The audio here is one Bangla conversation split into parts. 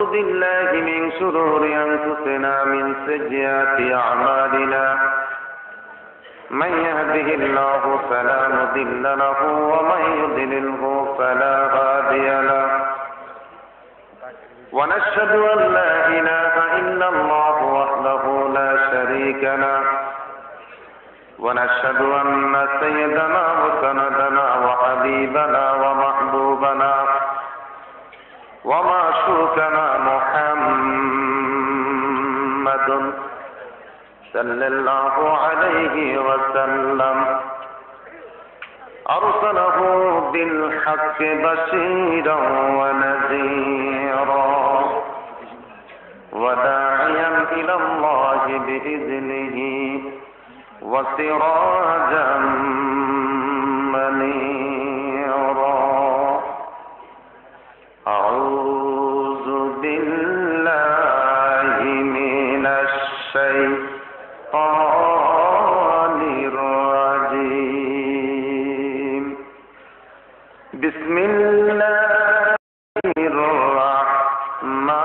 أعوذ بالله من شرور أنفسنا من سيئات أعمالنا من يهده الله فلا مضل له ومن يضلله فلا هادي له ونشهد أن لا إله إلا الله وحده لا شريك له ونشهد أن سيدنا وسندنا وحبيبنا ومحبوبنا ومعشوقنا محمد صلى الله عليه وسلم أرسله بالحق بشيرا ونذيرا وداعيا إلى الله بإذنه وسراجا منيرا أعوذ بالله من الشيطان الرجيم بسم الله الرحمن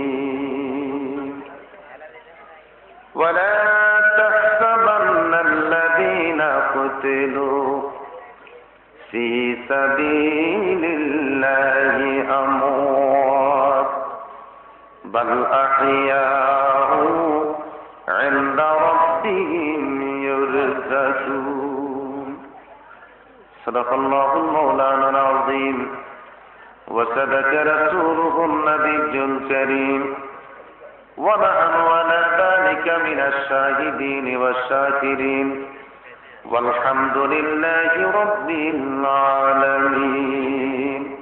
الرحيم ولا تحسبن الذين قتلوا في سبيل الله أموات بل أحياء عند ربهم يرزقون صدق الله المولانا العظيم وصدق رسوله النبي الكريم ونحن على ذلك من الشاهدين والشاكرين والحمد لله رب العالمين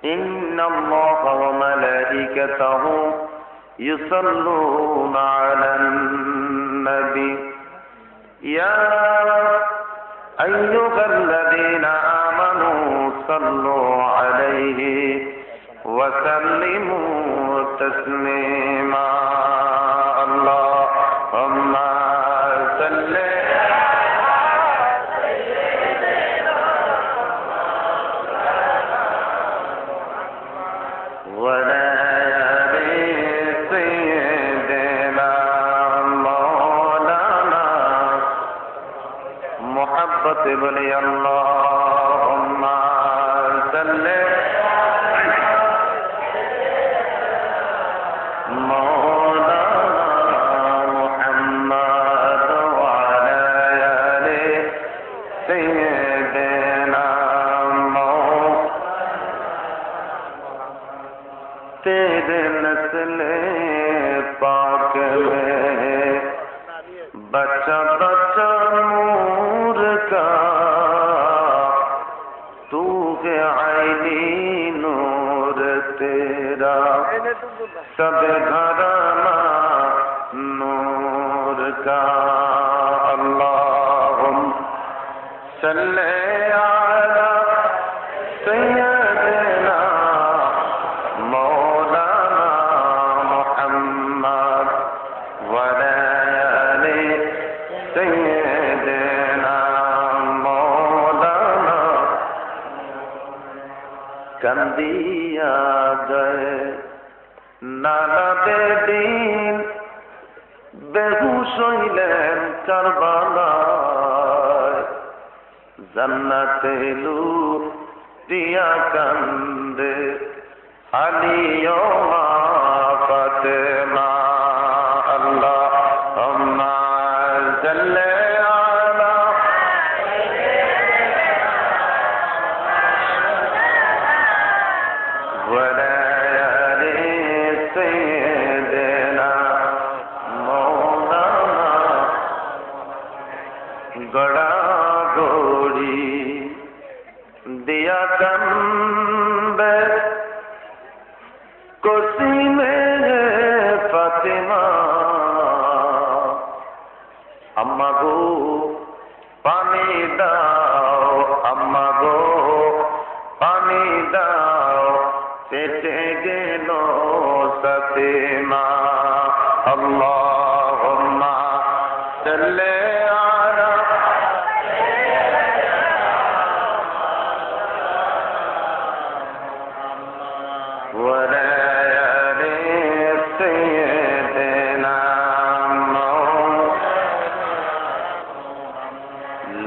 إن الله وملائكته يصلون على النبي يا أيها الذين آمنوا صلوا عليه وسلموا تسليما اللهم صل بلي اللهم صل مولانا محمد وعلى آل سيدنا تیرے نسل پاک میں بچہ بچہ نور کا تو ہے عینی نور تیرا سب گھرانا نور کا اللہم صلی علی سیدنا مولانا محمد وعلی آل سیدنا مولانا کندیا گئے নানা বেদিন বেহুশ হইলেন কারবালায় জান্নাতে লুটিয়া কান্দে আলী ও মা ফাতেমা আল্লাহুম্মা সাল্লি गड़ा गोड़ी दिया कंबे कुर्सी में फातिमा अम्मा गो पानी दाओ अम्मा गो पानी दाओ पेटे गेलो सतीमा अल्लाहुम्मा सल्ली وليال سيدنا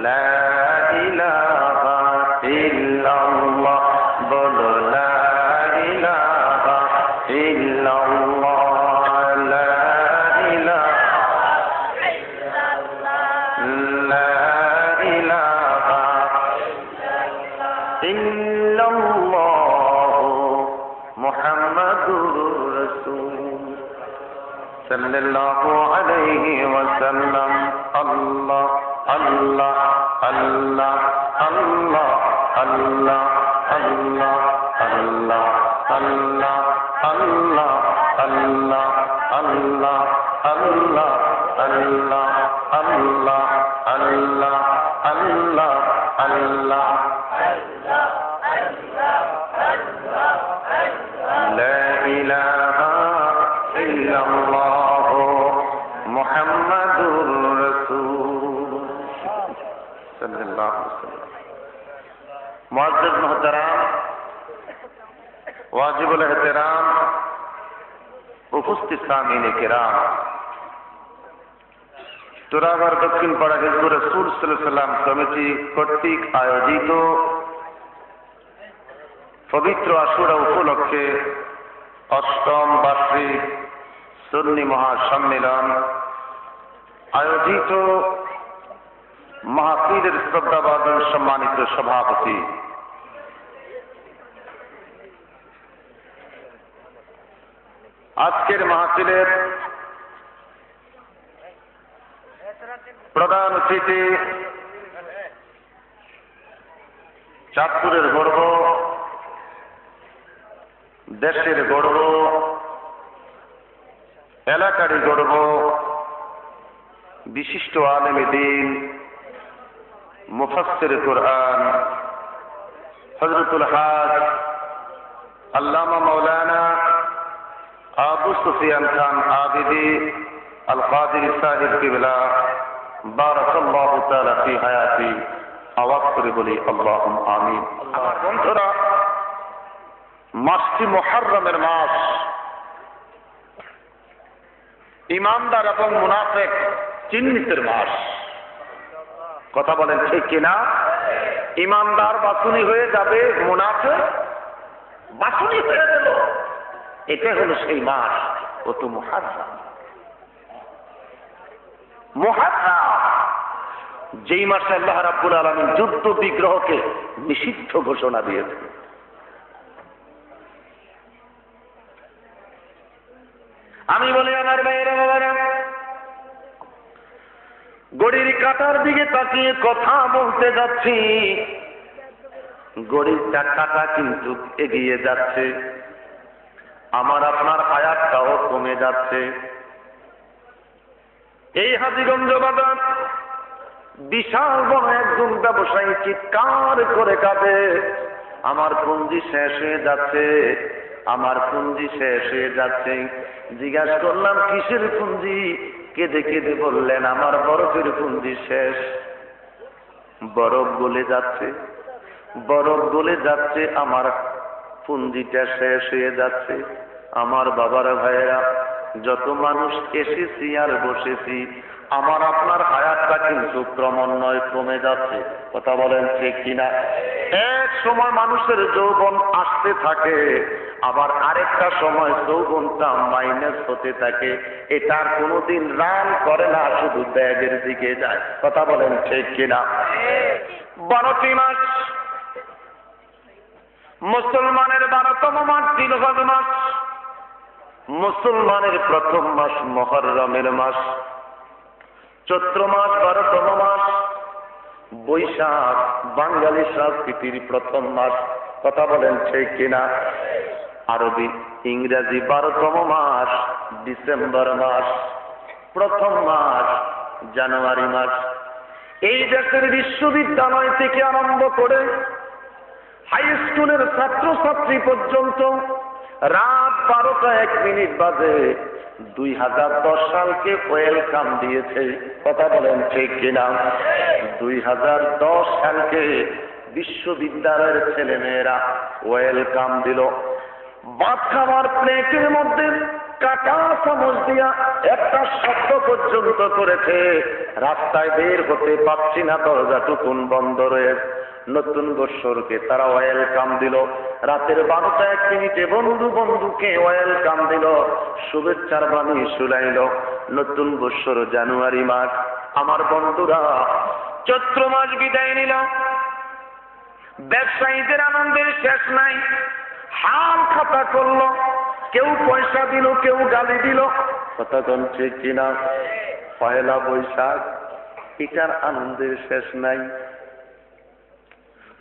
لا إله إلا الله بل لا إله إلا الله لا إله لا إله إلا الله محمد رسول صلى الله عليه وسلم الله الله الله الله الله الله الله الله الله الله الله الله الله الله الله الله الله لا إله إلا الله محمد رسول صلى الله عليه وسلم मुअज़्ज़िज़ मोहतरम वाजिबुल एहतराम उपस्थित सामीन किराम তোরাবার দক্ষিণ পাড়া হিজবুর রাসূল সাল্লাল্লাহু আলাইহি ওয়াসাল্লাম কমিটি কর্তৃক আয়োজিত পবিত্র আশুরা উপলক্ষে অষ্টম বার্ষিক সুন্নি মহাসম্মেলন আয়োজিত মাহফিলের শ্রদ্ধাভাজন সম্মানিত সভাপতি আজকের মাহফিলের প্রধান অতিথি চাঁদপুরের গর্ব, দেশের গর্ব, এলাকারই গর্ব, বিশিষ্ট আলেমে দ্বীন, মুফাসসির কুরআন হযরতুল হাজ আল্লামা মাওলানা আবু সুফিয়ান খান আবিদি আল কাদির সাহেব কিবলা বারাকাল্লাহু তাআলা ফি হায়াতি। আওয়াজ করে বলি আল্লাহুম্মা আমিন। আমার বন্ধুরা, মাসটি মুহররমের মাস, ইমানদার এবং মুনাফিক চিহ্নিতের মাস। কথা বলেন ঠিক কিনা? ইমানদার বাছুনি হয়ে যাবে, মুনাফিক বাছুনি হয়ে গেল। এটা হলো সেই মাস। ও তো মুহররম। মুহররম যেই মাসে আল্লাহ রাব্বুল আলামিন যুদ্ধ বিগ্রহকে নিষিদ্ধ ঘোষণা দিয়েছে। আমি বলি আমার ভাইয়েরা বাবারা, ঘড়ির কাঁটার দিকে তাকিয়ে কথা বলতে যাচ্ছি, ঘড়ির কাঁটা কিন্তু এগিয়ে যাচ্ছে, আমার আপনার হায়াতটাও কমে যাচ্ছে। এই হাজীগঞ্জ বাজার বিশাল বড় একজন ব্যবসায়ী চিৎকার করে কাঁদে, আমার পুঁজি শেষ হয়ে যাচ্ছে, আমার পুঁজি শেষ হয়ে যাচ্ছে। জিজ্ঞাসা করলাম কিসের পুঁজি? কেঁদে কেঁদে বললেন আমার বরফের পুঁজি শেষ, বরফ গলে যাচ্ছে, বরফ গলে যাচ্ছে, আমার পুঁজিটা শেষ হয়ে যাচ্ছে। আমার বাবারা ভাইয়েরা, যত মানুষ এসেছি আর বসেছি, আমার আপনার হায়াতটা কিন্তু ক্রমান্বয়ে কমে যাচ্ছে। কথা বলেন ঠিক কিনা? এক সময় মানুষের যৌবন আসতে থাকে, আবার আরেকটা সময় যৌবনটা মাইনাস হতে থাকে। এটার কোনোদিন রান করে না, শুধু ব্যাগের দিকে যায়। কথা বলেন ঠিক কিনা? 12টি মাস, মুসলমানের 12তম মাস জিলহজ মাস, মুসলমানের প্রথম মাস মুহররমের মাস, চৈত্র মাস 12তম মাস, বৈশাখ বাঙালি সংস্কৃতির প্রথম মাস। কথা বলেন ঠিক কিনা? আরবি ইংরেজি 12তম মাস ডিসেম্বর মাস, প্রথম মাস জানুয়ারি মাস। এই দেশের বিশ্ববিদ্যালয় থেকে আরম্ভ করে হাই স্কুলের ছাত্রছাত্রী পর্যন্ত রাত 12টা 1 মিনিট বাজে 2010 সালকে ওয়েলকাম দিয়েছে। কথা বলেন ঠিক কিনা? 2010 সালকে বিশ্ববিদ্যালয়ের ছেলেমেয়েরা ওয়েলকাম দিল। ভাত খাবার প্লেটের মধ্যে কাটা চামচ দিয়া একটা শব্দ পর্যন্ত করেছে। রাস্তায় বের হতে পারছি না, দরজাটুকুন বন্ধ রয়েছে। নতুন বৎসরকে তারা ওয়েলকাম দিল। রাতের 12:01 বন্ধুকে ওয়েলকাম দিল, শুভেচ্ছার বাণী শুনাইল। নতুন বৎসর জানুয়ারি মাস। আমার বন্ধুরা, চৈত্র মাস বিদায় নিল। ব্যবসায়ীদের আনন্দের শেষ নাই, হাল খাতা করলো। কেউ পয়সা দিল, কেউ গালি দিল। কথা বলছে কিনা? পয়লা বৈশাখ, এটার আনন্দের শেষ নাই।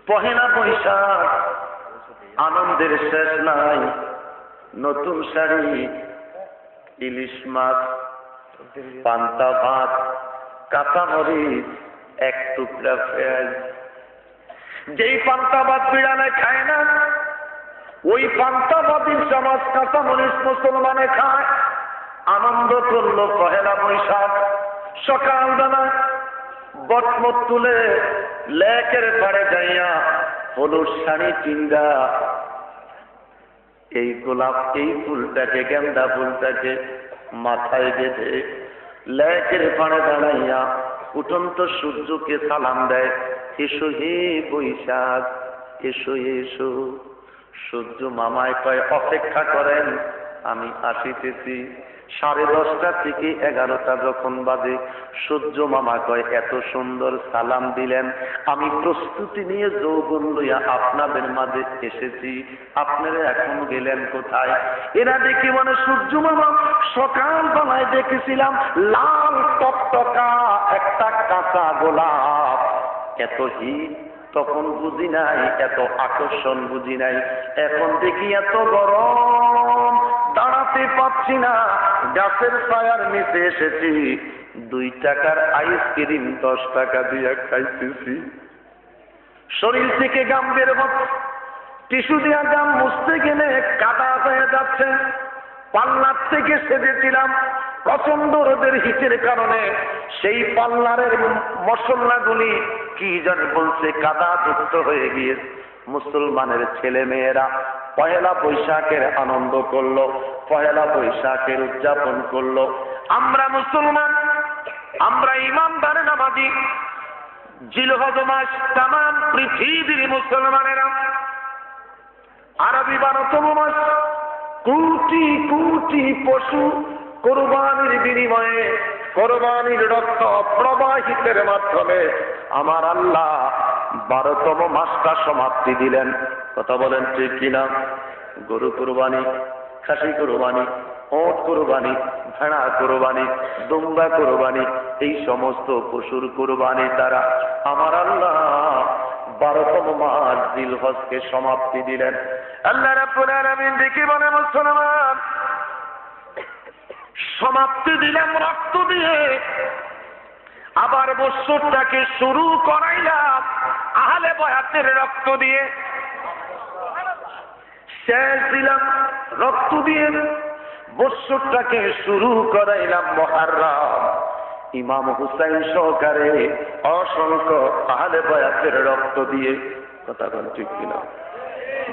পহেলা বৈশাখ, আনন্দের শেষ নাই। নতুন শাড়ি, ইলিশ মাছ, পান্তা ভাত, কাঁচা মরিচ, এক টুকরা পেঁয়াজ। যেই পান্তা ভাত বিড়ালে খায় না, ওই পান্তা ভাতের সমাজ কাঁচা মরিচ মুসলমানে খায়। আনন্দ করলো পহেলা বৈশাখ। সকালবেলা বটমট তুলে লেকের পাড়ে যাইয়া হলুদ শাড়ি চিন্তা, এই গোলাপ, এই ফুলটাকে, গেন্দা ফুলটাকে মাথায় বেঁধে লেকের পাড়ে দাঁড়াইয়া উঠন্ত সূর্যকে সালাম দেয়। এসো হে বৈশাখ, এসো এসো। সূর্য মামায় কয় অপেক্ষা করেন, আমি আসিতেছি। 10:30 থেকে 11টা যখন বাজে, সূর্য মামা কয় এত সুন্দর সালাম দিলেন, আমি প্রস্তুতি নিয়ে যৌবন লইয়া আপনাদের মাঝে এসেছি, আপনারা এখন গেলেন কোথায়? এরা দেখি মানে সূর্য মামা সকালবেলায় দেখেছিলাম লাল টকটকা একটা কাঁচা গোলাপ, এত হিট তখন বুঝি নাই, এত আকর্ষণ বুঝি নাই। এখন দেখি এত গরম, দাঁড়াতে পারছি না, গাছের ছায়ার নিচে এসেছি। 2 টাকার আইসক্রিম 10 টাকা দিয়ে খাইতেছি। শরীর থেকে গাম বের হচ্ছে, টিস্যু দিয়া গাম মুছতে গেলে কাদা হয়ে যাচ্ছে। পার্লার থেকে সেজেছিলাম, প্রচন্ড রোদের হিটের কারণে সেই পার্লারের মশলাগুলি কি জানি বলছে কাদা যুক্ত হয়ে গিয়েছে। মুসলমানের ছেলে মেয়েরা পহেলা বৈশাখের আনন্দ করলো, পহেলা বৈশাখের উদযাপন করলো। আমরা মুসলমান, আমরা ইমানদার নামাজি। জিলহজ মাস তাম পৃথিবীর মুসলমানেরা, আরবি 12তম মাস, কোটি কোটি পশু কোরবানির বিনিময়ে, কোরবানির রক্ত প্রবাহিতের মাধ্যমে আমার আল্লাহ 12তম মাসটা সমাপ্তি দিলেন। কথা বলেন ঠিক কিনা? গরু কোরবানি, খাসি কোরবানি, ওট কোরবানি, ভেড়া কোরবানি, দুম্বা কোরবানি, এই সমস্ত পশুর কোরবানি দ্বারা আমার আল্লাহ 12তম মাস জিলহজকে সমাপ্তি দিলেন। আল্লাহ রাব্বুল আলামিন দেখি বলে, মুসলমান সমাপ্তি দিলাম রক্ত দিয়ে, আবার বৎসরটাকে শুরু করাইলাম আহলে বয়াতের রক্ত দিয়ে, শেষ দিলাম রক্ত দিয়ে, বৎসরটাকে শুরু করাইলাম মুহররম ইমাম হুসাইন সহকারে অসংখ্য আহলে বয়াতের রক্ত দিয়ে। কথা বলেন ঠিক কিনা?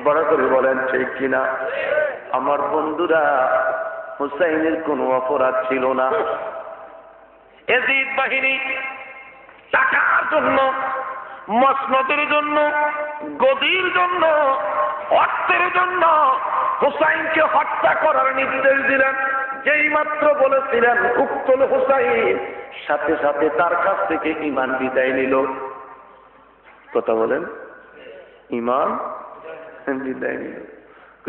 বড় করে বলেন ঠিক কিনা? আমার বন্ধুরা, হুসাইনের কোনো অপরাধ ছিল না। এজিদ বাহিনী টাকার জন্য, মসনদের জন্য, গদির জন্য, অর্থের জন্য হুসাইনকে হত্যা করার নির্দেশ দিলেন। যেই মাত্র বলেছিলেন উক্তল হুসাইন, সাথে সাথে তার কাছ থেকে ঈমান বিদায় নিল। কথা বলেন, ঈমান বিদায় নিল।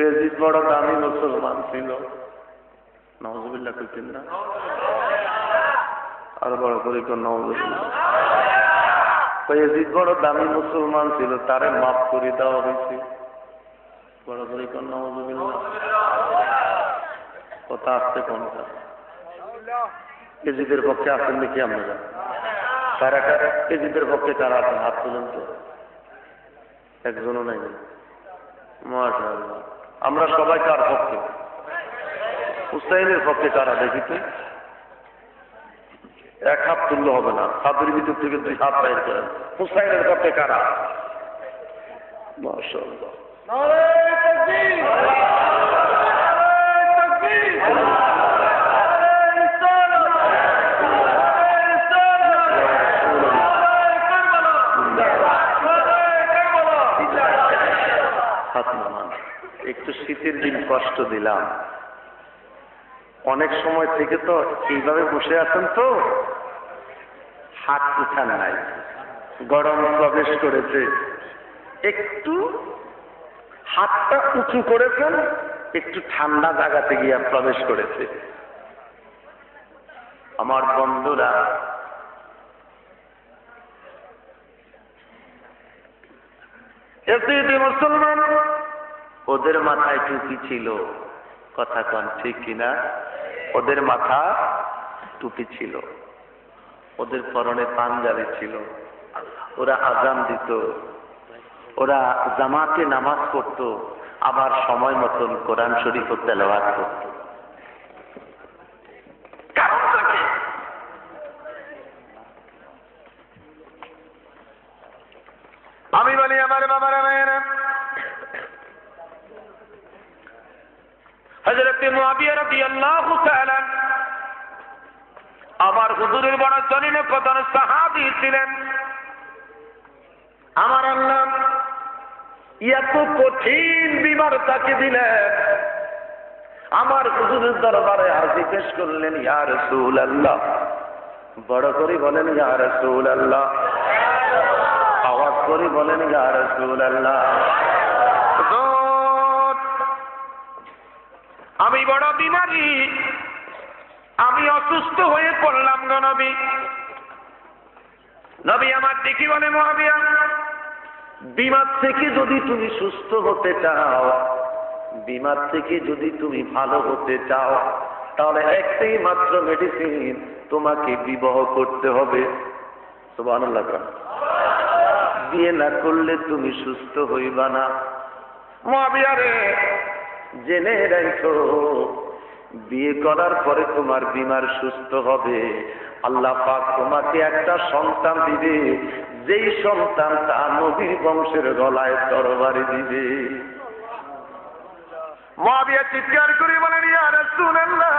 এজিদ বড় দামি মুসলমান ছিল। নাউযুবিল্লাহ কইতেন না? আর বড় করে কোন নাউযুবিল্লাহ। এজিদ বড় দামি মুসলমান ছিল, তারে মাফ করে দেওয়া হয়েছে। বড় করে কোন নাউযুবিল্লাহ। কথা আসতে কোনটা? এজিদের পক্ষে আছেন নাকি আপনারা? তারা এজিদের পক্ষে কারা আছেন? হাত তুলেন তো। একজনও নাই। মাশাআল্লাহ। আমরা সবাই কার পক্ষে? হুসাইনের পক্ষে কারা দেখি তো? এক হাত তুললে হবে না, হাতের ভিতর থেকে 2 হাত বাইর করেন। হুসাইনের পক্ষে কারা? মাশাআল্লাহ। নামান, একটু শীতের দিন কষ্ট দিলাম। অনেক সময় থেকে তো এইভাবে বসে আছেন, তো হাত উঠান নাই, গরম প্রবেশ করেছে, একটু হাতটা উঁচু করেছেন, একটু ঠান্ডা জায়গাতে গিয়ে প্রবেশ করেছে। আমার বন্ধুরা, মুসলমান, ওদের মাথায় টুপি ছিল, কথা কন ঠিক কিনা? ওদের মাথা টুপি ছিল, ওদের পরনে পাঞ্জাবি ছিল, ওরা আজান দিত, ওরা জামাতে নামাজ পড়তো, আবার সময় মতন কোরআন শরীফ তেলাওয়াত করত। কারণটা কি? আমি বলি আমার বাবারা ভাইয়েরা, হযরত মুআবিয়া রাদিয়াল্লাহু তাআলা আমার হুজুরের বড় জলিল কদর সাহাবী ছিলেন। আমার আল্লাহ এত কঠিন বিমার তাকে দিলেন, আমার হুজুরের দরবারে হাজির পেশ করলেন, ইয়া রাসূলুল্লাহ, বড় করে বলেন ইয়া রাসূলুল্লাহ, আওয়াজ করে বলেন ইয়া রাসূলুল্লাহ, আমি বড় বিমারি, আমি অসুস্থ হয়ে পড়লাম গো নবী। নবী আমার দেখি বলে, মুআবিয়া, বিমার থেকে যদি তুমি সুস্থ হতে চাও, বিমার থেকে যদি তুমি ভালো হতে চাও, তাহলে একটাই মাত্র মেডিসিন, তোমাকে বিবাহ করতে হবে। সুবহানাল্লাহ। বিয়ে না করলে তুমি সুস্থ হইবা না। মুআবিয়া রে, জেনে রাখো, বিয়ে করার পরে তোমার বিমার সুস্থ হবে, আল্লাহ পাক তোমাকে একটা সন্তান দিবে, যেই সন্তান তার নবীর বংশের গলায় তরবারি দিবে। মুআবিয়া চিৎকার করে বলেন, ইয়া রাসূলুল্লাহ,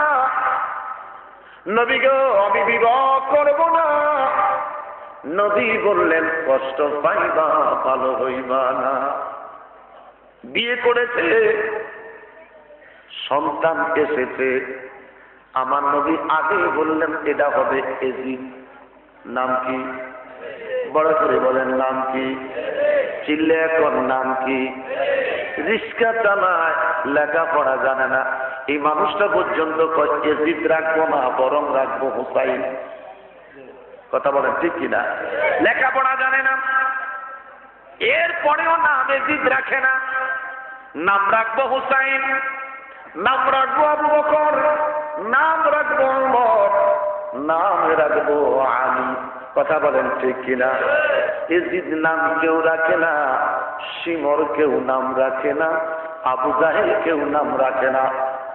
নবী গো, আমি বিবাহ করব না। নবী বললেন, কষ্ট পাইবা, ভালো হইবা না। বিয়ে করেছে, সন্তান এসেছে, আমার নবী আগে বললেন এটা হবে এজিদ। নাম কি? বড় করে বলেন, নাম কি? চিল্লে এখন নাম কি? রিস্কা চালায়, লেখাপড়া জানে না, এই মানুষটা পর্যন্ত এজিদ রাখবো না, বরং রাখবো হুসাইন। কথা বলেন ঠিক কিনা? লেখাপড়া জানে না, এরপরেও নাম এজিদ রাখে না, নাম রাখবো হুসাইন, নাম রাখবো আবু বকর, নাম রাখবো ওমর, নাম রাখবো আলী। কথা বলেন ঠিক কিনা? এজিদ নাম কেউ রাখে না, শিমর কেউ নাম রাখে না, আবু জাহেল কেউ নাম রাখে না,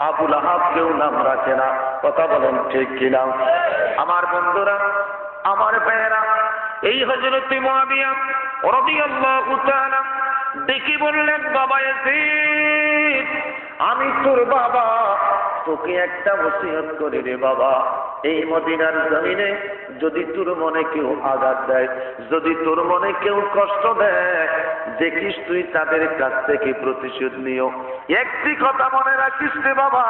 আবু লাহাব কেউ নাম রাখে না। কথা বলেন ঠিক কিনা? আমার বন্ধুরা, আমার ভাইয়েরা, এই হযরত মুআবিয়া রাদিয়াল্লাহু তাআলা দেখি বললেন, বাবা ইয়াজিদ, আমি তোর বাবা, তোকে একটা ওসিয়ত করি রে বাবা, এই মদিনার জমিনে যদি তোর মনে কেউ আঘাত দেয়, যদি তোর মনে কেউ কষ্ট দেয়, দেখিস তুই তাদের কাছ থেকে প্রতিশোধ নিও। একটি কথা মনে রাখিস রে বাবা,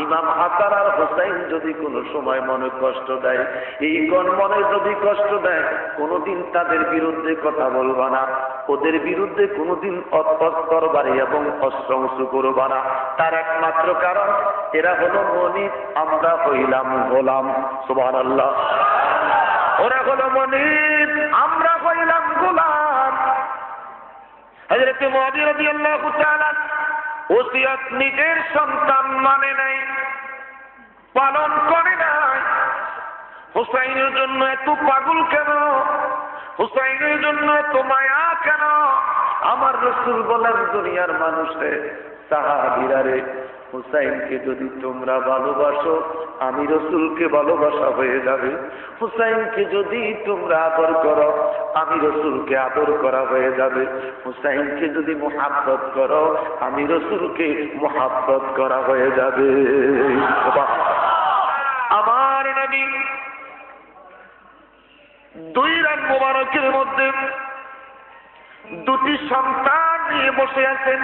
ইমাম হাসান আর হুসাইন যদি কোনো সময় মনে কষ্ট দেয়, এই কোন মনে যদি কষ্ট দেয়, কোনোদিন তাদের বিরুদ্ধে কথা বলবা না, ওদের বিরুদ্ধে কোনোদিন তরবারি এবং অস্ত্র উঁচু করবা না। তার একমাত্র কারণ, এরা হলো মনিব, আমরা হইলাম গোলাম। সুবহানাল্লাহ। ওরা হলো মনিব, আমরা হইলাম গোলাম। হযরত মুআবিয়া রাদিয়াল্লাহু তাআলা ওসিয়ত নিজের সন্তান মানে নাই, পালন করে নাই। হুসাইনের জন্য এত পাগল কেন? হুসাইনের জন্য এত মায়া কেন? আমার রাসূল বলেন, দুনিয়ার মানুষের সাহাবীরা রে, হুসাইনকে যদি তোমরা ভালোবাসো, আমি রাসূলকে ভালোবাসা হয়ে যাবে। হুসাইনকে যদি তোমরা আদর করো, আমি রাসূলকে আদর করা হয়ে যাবে। হুসাইনকে যদি মুহাব্বত করো, আমি রাসূলকে মুহাব্বত করা হয়ে যাবে। আমার নবী দুই রাত মোবারকের মধ্যে দুটি সন্তান নিয়ে বসে আছেন,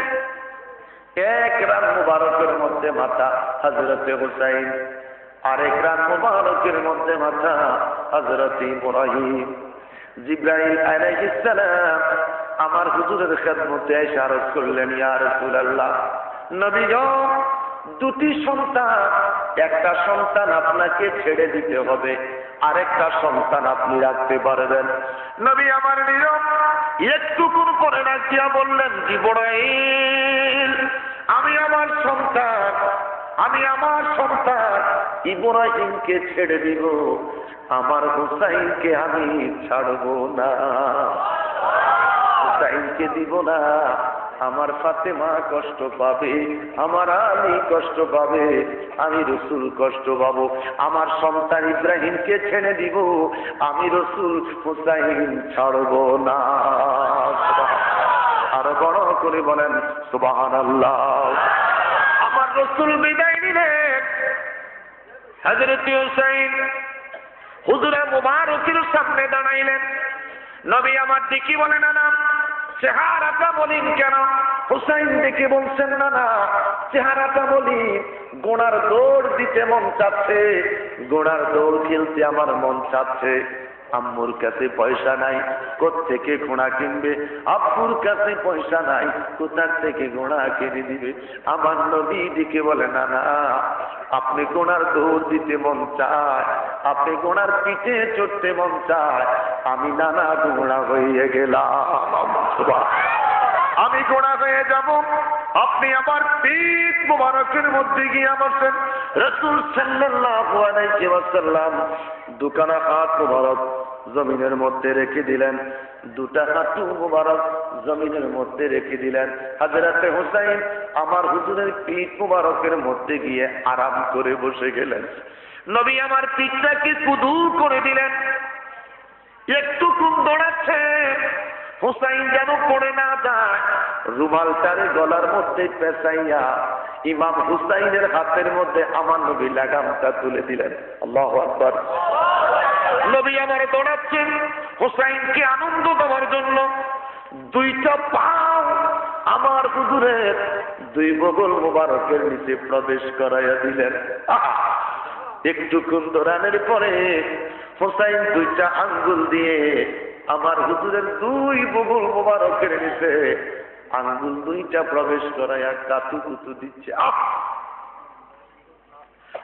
এক রান মুবারকের মধ্যে মাথা হযরতে হুসাইন, আরেক রান মুবারকের মধ্যে মাথা হযরতে ইব্রাহিম। জিবরাইল আলাইহিস সালাম আমার হুজুরের খেদমতে এসে আরজ করলেন, ইয়া রাসূলুল্লাহ, নবী গো, দুটি সন্তান, একটা সন্তান আপনাকে ছেড়ে দিতে হবে, আরেকটা সন্তান আপনি রাখতে পারবেন। নবী আমার নীরব, একটুকুন পরে রাখিয়া বললেন, জিবরাইল, আমি আমার সন্তান ইব্রাহিমকে ছেড়ে দিব, আমার হুসাইনকে আমি ছাড়বো না, হুসাইনকে দিব না। আমার ফাতেমা কষ্ট পাবে, আমার আলী কষ্ট পাবে, আমি রসুল কষ্ট পাবো। আমার সন্তান ইব্রাহিমকে ছেড়ে দিব, আমি রসুল হুসাইন ছাড়বো না। আরো বড় করে বলেন সুবহানাল্লাহ। আমার রসুল বিদায় নিলেন, হযরত হুসাইন হুজুরে মুবারকের সামনে দাঁড়াইলেন। নবী আমার দিকে বলেন, না চেহারাটা বলিন কেন? হুসাইন দেখে বলছেন, না চেহারাটা বলি, গোড়ার দৌড় দিতে মন চাচ্ছে, গোড়ার দৌড় খেলতে আমার মন চাচ্ছে। আম্মুর কাছে পয়সা নাই, কোত্থেকে ঘোড়া কিনবে? আব্বুর কাছে পয়সা নাই, কোথার থেকে ঘোড়া কিনে দিবে? আমার নবী দিকে বলে, না আপনি ঘোড়ার দৌড় দিতে মন চায়, আপনি ঘোড়ার পিঠে চড়তে মন চায়, আমি নানা ঘোড়া হয়ে গেলাম, আমি ঘোড়া হয়ে যাব, আপনি আমার পিঠ মুবারকের মধ্যে গিয়ে বসেন। রাসূল সাল্লাল্লাহু আলাইহি ওয়াসাল্লাম দুখানা হাত মুবারক জমিনের মধ্যে রেখে দিলেন, দুটা হাঁটু মুবারক জমিনের মধ্যে রেখে দিলেন। হযরতে হুসাইন আমার হুজুরের পিঠ মুবারকের মধ্যে গিয়ে আরাম করে বসে গেলেন। নবী আমার পিঠটাকে কুদু করে দিলেন, একটুকুন দৌড়াচ্ছে, হুসাইন যেন পড়ে না যায়, রুমালটারে গলার মধ্যে পেঁচাইয়া ইমাম হুসাইনের হাতের মধ্যে আমার নবী লাগামটা তুলে দিলেন। আল্লাহু আকবার। নবী আমার দৌড়াচ্ছেন হুসাইনকে আনন্দ দেওয়ার জন্য, দুইটা পাও আমার হুজুরের দুই বগল মুবারকের নিচে প্রবেশ করাইয়া দিলেন। একটুকুন দৌড়ানোর পরে হুসাইন দুইটা আঙ্গুল দিয়ে আমার হুজুরের দুই বগল মুবারকের নিচে আঙ্গুল দুইটা প্রবেশ করাইয়া কাতু কুতু দিচ্ছে।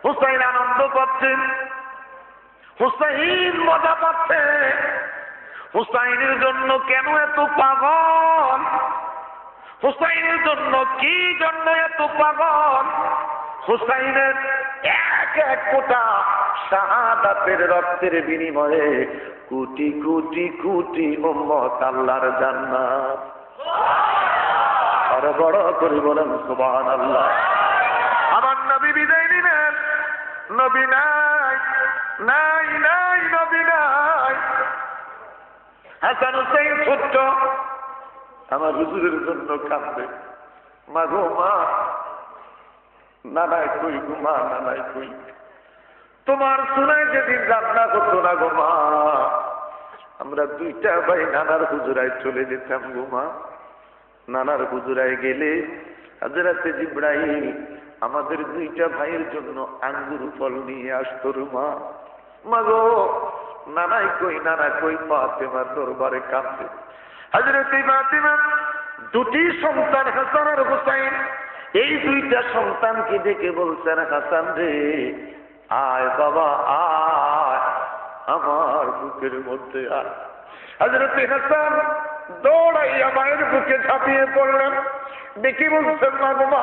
হুসাইন আনন্দ পাচ্ছেন, হুসাইন মজা পাচ্ছে। হুসাইনের জন্য কেন এত পাগল? হুসাইনের জন্য কি জন্য এত পাগল? হুসাইনের এক এক ফোঁটা শাহাদাতের রক্তের বিনিময়ে কোটি কোটি কোটি উম্মত আল্লাহর জান্নাত। আর বড় করে বলেন সুবহানাল্লাহ। আমার নবী বিদায় নিলেন, নবী নাই নাই নাই, নবী নাই। হাসান হুসাইন ছোট্ট আমার হুজুরের জন্য কাঁদবে, মা গো মা, নানাই কই গো মা, নানাই কই? তোমার শোনায় যেদিন রান্না করতো না গো মা, আমরা দুইটা ভাই নানার হুজুরায় চলে যেতাম গো মা। নানার হুজুরায় গেলে হযরতে জিবরাইল আমাদের দুইটা ভাইয়ের জন্য আঙ্গুর ফল নিয়ে আসতো মা। মা গো, নানাই কই, নানা কই? ফাতেমা দরবারে কাঁদছে। হযরতে ফাতেমা দুটি সন্তান হাসান আর হুসাইন, এই দুইটা সন্তানকে ডেকে বলছেন, হাসান রে আয় বাবা আয়, আমার বুকের মধ্যে আয়। হযরতে হাসান দৌড়াইয়া মায়ের বুকে ঝাঁপিয়ে পড়লেন, ডেকে বলছেন, মা গো মা,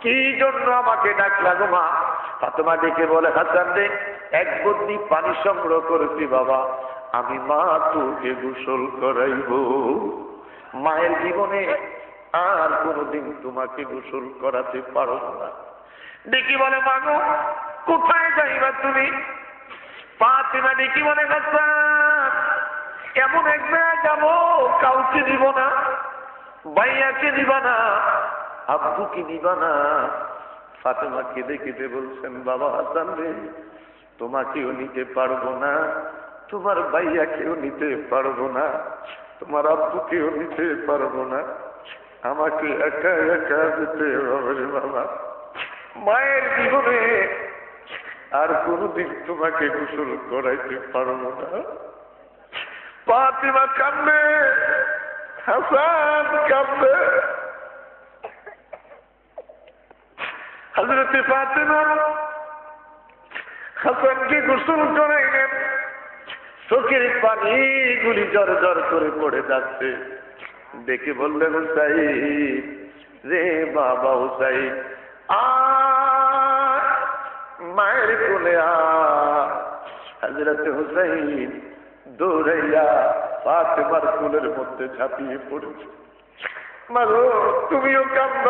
কি জন্য আমাকে ডাকলা গো মা? ফাতেমা ডেকে বলে, হাসান রে এক বদ্নি পানি সংগ্রহ করেছি বাবা, আমি মা তোকে গোসল করাইব। মায়ের জীবনে আর কোনদিন তোমাকে গোসল করাতে পারব না। ডেকে বলে, মা গো কোথায় যাইবা তুমি? ফাতেমা ডেকে বলে, হাসান এমন এক জায়গায় যাবো, কাউকে দিব না, ভাইয়াকে দিবা না, আব্বুকে দিবা না। ফাতেমা কেঁদে কেঁদে বলছেন, বাবা হাসান রে তোমাকেও নিতে পারবো না, তোমার ভাইয়াকেও নিতে পারবো না, তোমার আব্বুকেও নিতে পারবো না, আমাকে একা একা যেতে হবে রে বাবা। মায়ের জীবনে আর কোনদিন তোমাকে গোসল করাইতে পারবো না। ফাতিমা কাঁদবে, হাসান কাঁদবে। হযরতে ফাতিমা হাসানকে গোসল করাইলেন, চোখের পানিগুলি জর জর করে পড়ে যাচ্ছে। দেখে বললেন, হুসাইন রে বাবা হুসাইন, মায়ের কোলে হযরতে হুসাইন দৌড়াইয়া ফাতিমার কোলের মধ্যে ঝাঁপিয়ে পড়েছে। মাগো তুমিও কান্দ,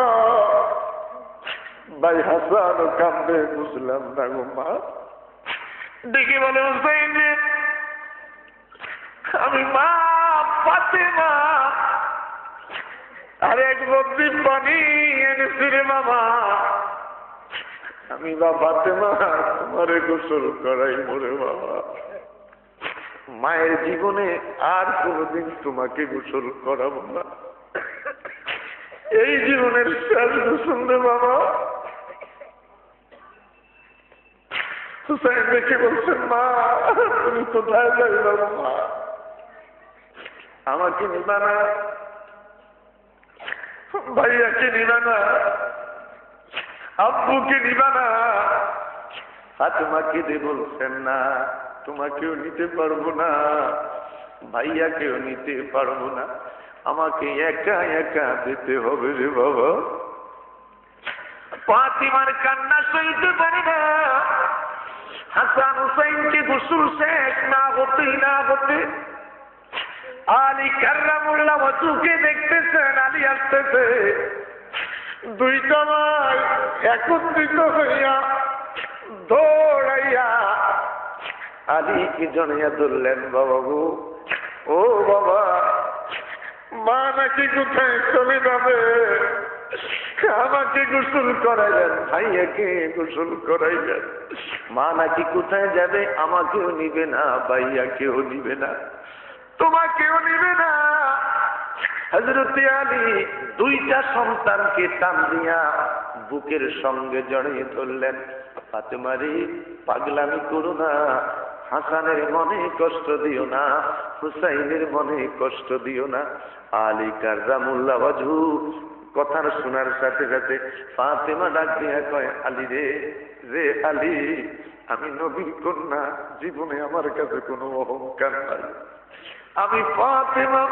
ভাই হাসানও কান্দে, বুঝলাম না গো মা। দেখে বলে, হুসাইন আমি মা ফাতিমা আর এক বদ্রি পানি এনেছি রে বাবা, আমি বা ফাতিমা তোমারে গোসল করাই মরে বাবা। মায়ের জীবনে আর কোনদিন তোমাকে গোসল করাবো না, এই জীবনের শেষ গোসল রে বাবা। হুসাইন দেখে বলছেন, মা তুমি কোথায় যাবে বাবা? মা আমাকে নিবা না, ভাইয়াকে নিবা না, আব্বুকে নিবা না। ফাতিমাকে দিয়ে বলছেন, না তোমাকেও নিতে পারবো না, ভাইয়াকেও নিতে পারবো না, আমাকে একা একা যেতে হবে রে বাবা। ফাতিমার কান্না সইতে পারে না। হাসান হুসাইনকে গোসল শেষ না হতে আলী কাররামুল্লাহ ওয়াজহুকে দেখতেছেন, আলী আসতেছে। দুইটা ভাই একত্রিত হইয়া দৌড়াইয়া আলীকে জড়াইয়া ধরলেন, বাবা গো, ও বাবা, মা নাকি কোথায় চলে যাবে, আমাকে গোসল করাইলেন, ভাইয়াকে গোসল করাইলেন। মা নাকি কোথায় যাবে, আমাকেও নিবে না, ভাইয়াকেও নিবে না, তোমাকেও নিবে না। হযরতে আলী দুইটা সন্তানকে টান দিয়া বুকের সঙ্গে জড়িয়ে ধরলেন। ফাতিমা রে, পাগলামি করো না, হাসানের মনে কষ্ট দিও না, হুসাইনের মনে কষ্ট দিও না। আলী কাররামুল্লাহ ওয়াজহু কথা শোনার সাথে সাথে ফাতিমা ডাক দিয়া কয়, আলী রে, রে আলী, আমি নবীর কন্যা, জীবনে আমার কাছে কোনো অহংকার নাই, আমি ফাতিমা,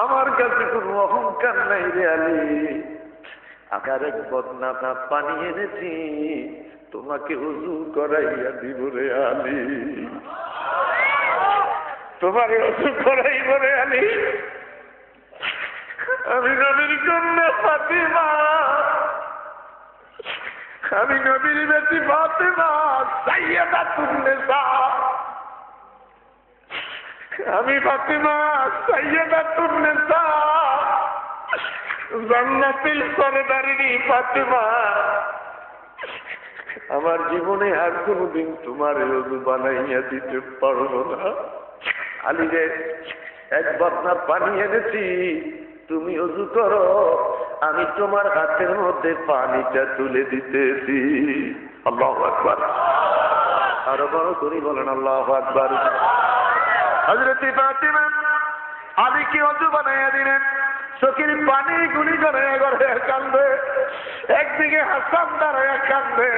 আমার কাছে কোনো অহংকার নাই রে আলী। আমি আর এক বদনাটা পানি এনেছি, তোমাকে উযু করাইয়া দিব রে আলী, তোমার উযু করাইব রে আলী। আমি নবীর কন্যা ফাতিমা, আমি নবীর বেটি ফাতিমা, সাইয়্যিদাতুন নিসা, আমি ফাতিমা সাইয়্যিদাতুন নিসা, জান্নাতুল সরদারিনী ফাতিমা। আমার জীবনে আর কোনদিন তোমার ওযু বানাইয়া দিতে পারবো না। আলী রে, এক বদনা পানি এনেছি, তুমি ওযু করো, আমি তোমার হাতের মধ্যে পানিটা তুলে দিতেছি। আল্লাহু আকবার। আরো বড় করে বলেন আল্লাহু আকবার। হযরতে ফাতিমা আলীকে ওযু বানাইয়া দিলেন, চোখের পানি গুলি গড়াইয়া গড়াইয়া কান্দে। একদিকে হাসান দাঁড়াইয়া কান্দে,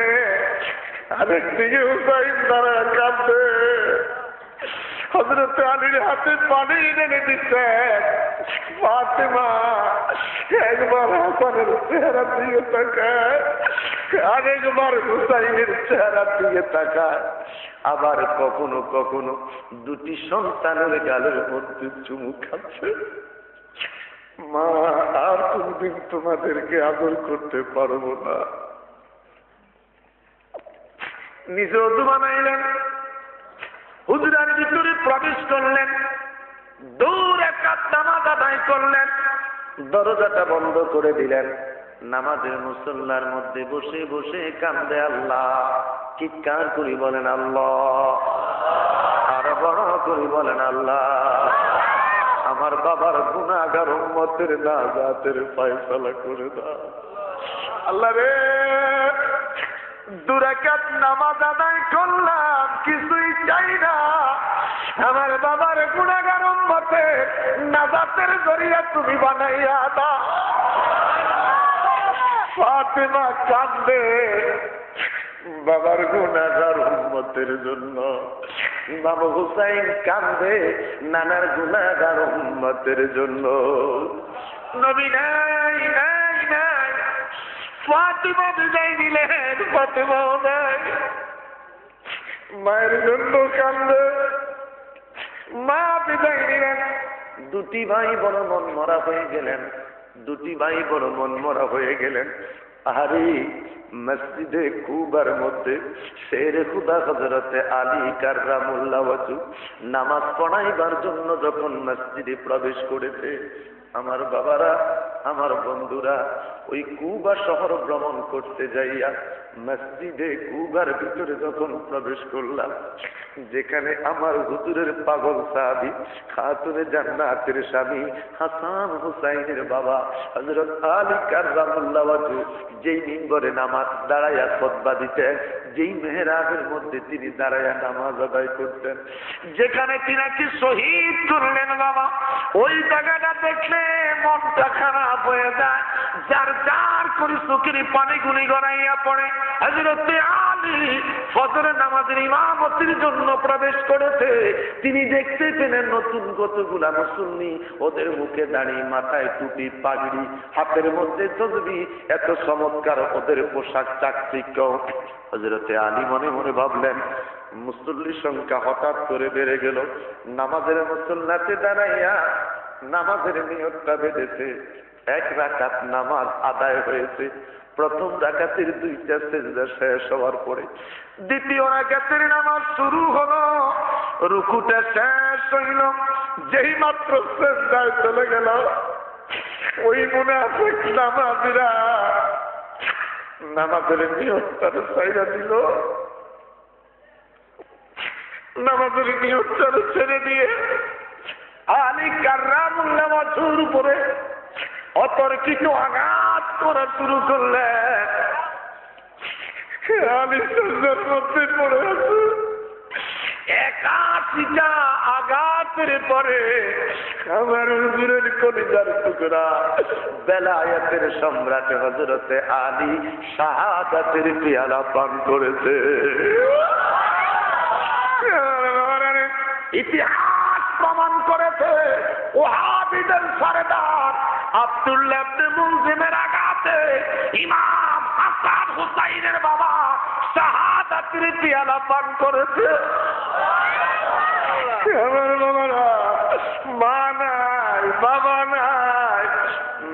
আরেকদিকে হুসাইন দাঁড়াইয়া কান্দে। হযরতে আলীর হাতে পানি এনে দিচ্ছে। ফাতিমা একবার হাসানের চেহারা দিয়ে তাকায়, আরেকবার হুসাইনের চেহারা দিয়ে তাকায়, আবার কখনো কখনো দুটি সন্তানের গালের মধ্যে চুমু খাচ্ছে। মা আর কোনদিন তোমাদেরকে আদর করতে পারবো না। নিজে ওযু বানাইলেন, হুজরার ভিতরে প্রবেশ করলেন, দূর একটা নামাজ আদায় করলেন, দরজাটা বন্ধ করে দিলেন। নামাজের মুসল্লার মধ্যে বসে বসে কান্দে আল্লাহ, চিৎকার করি বলেন আল্লাহ, আর বড় করি বলেন আল্লাহ। আমার বাবার গুনাহগার উম্মতের নাজাতের ফয়সালা করে দাও। আল্লাহ রে, 2 রাকাত নামাজ আদায় করলাম, কিছুই চাই না, আমার বাবার গুনাহগার উম্মতের নাজাতের জরিয়া তুমি বানাইয়া দাও। ফাতেমা কান্দে বাবার গুনাহগার উম্মতের জন্য, ইমাম হুসাইন কান্দে নানার গুনাহগার উম্মতের জন্য। নবী নাই নাই নাই, ফাতেমা বিদায় নিলেন, ফাতেমাও নাই, মায়ের জন্য কান্দে, মা বিদায় নিলেন। 2টি ভাই বড় মন মরা হয়ে গেলেন, 2টি ভাই বড় মন মরা হয়ে গেলেন। আরে মসজিদে কুবার মধ্যে শেরে খুদা হযরতে আলী কাররামুল্লাহ ওয়াজহু নামাজ পড়াইবার জন্য যখন মসজিদে প্রবেশ করেছে, আমার বাবারা, আমার বন্ধুরা, ওই কুবা শহর ভ্রমণ করতে যাইয়া মসজিদে কুবার ভিতরে যখন প্রবেশ করলাম, যেখানে আমার হুজুরের পাগল সাহাবী খাতুনে জান্নাতের স্বামী হাসান হুসাইনের বাবা হযরত আলী কাররামুল্লাহ ওয়াজহু যেই মিম্বরে নামাজ দাঁড়াইয়া খুতবা দিতেন, যেই মেহরাবের মধ্যে তিনি দাঁড়াইয়া নামাজ আদায় করতেন, যেখানে তিনাকে শহীদ করলেন বাবা, ওই জায়গাটা দেখলে মনটা খারাপ হয়ে যায়। যার যার করে চোখের পানিগুলি গড়াইয়া পড়ে। হযরত আলী ফজরের নামাজের ইমামতির জন্য প্রবেশ করেছে। তিনি দেখতে পেলেন নতুন কতগুলা মুসল্লি, ওদের মুখে দাঁড়িয়ে, মাথায় টুপি, পাগড়ি, হাতের মধ্যে তসবিহ, এত চমৎকার ওদের পোশাক চাকচিক্য। হযরত আলী মনে মনে ভাবলেন, মুসল্লির সংখ্যা হঠাৎ করে বেড়ে গেল। নামাজের মুসল্লাতে দাঁড়াইয়া নামাজের নিয়তটা বেঁধেছে। 1 রাকাত নামাজ আদায় হয়েছে। প্রথম রাকাতের 2টা সেজদা শেষ হওয়ার পরে দ্বিতীয় রাকাতের নামাজ শুরু হলো। রুকুটা শেষ হইল, যেই মাত্র সেজদায় চলে গেল, ওই মুনাফিক নামাজিরা নামাজের নিয়তটা ছাইড়া দিল। নামাজের নিয়তটা ছেড়ে দিয়ে আলী কাররামুল্লাহ ওয়াজহুর উপরে অতর্কিত আঘাত করা শুরু করলেন। আলী সাজদার মধ্যে পড়ে আছে। 81টা আঘাতের পরে আমার হুজুরের কলিজার টুকরা বেলায়েতের সম্রাট হযরতে আলী শাহাদাতের পেয়ালা পান করেছে। ইতিহাস প্রমাণ করেছে, ওহাবীদের সরদার আব্দুল্লাহ ইবনে মুলজিমের আঘাতে ইমাম হাসান হুসাইনের বাবা শাহাদাতের পেয়ালা পান করেছে। আমার বাবারা, মা নাই, বাবা নাই,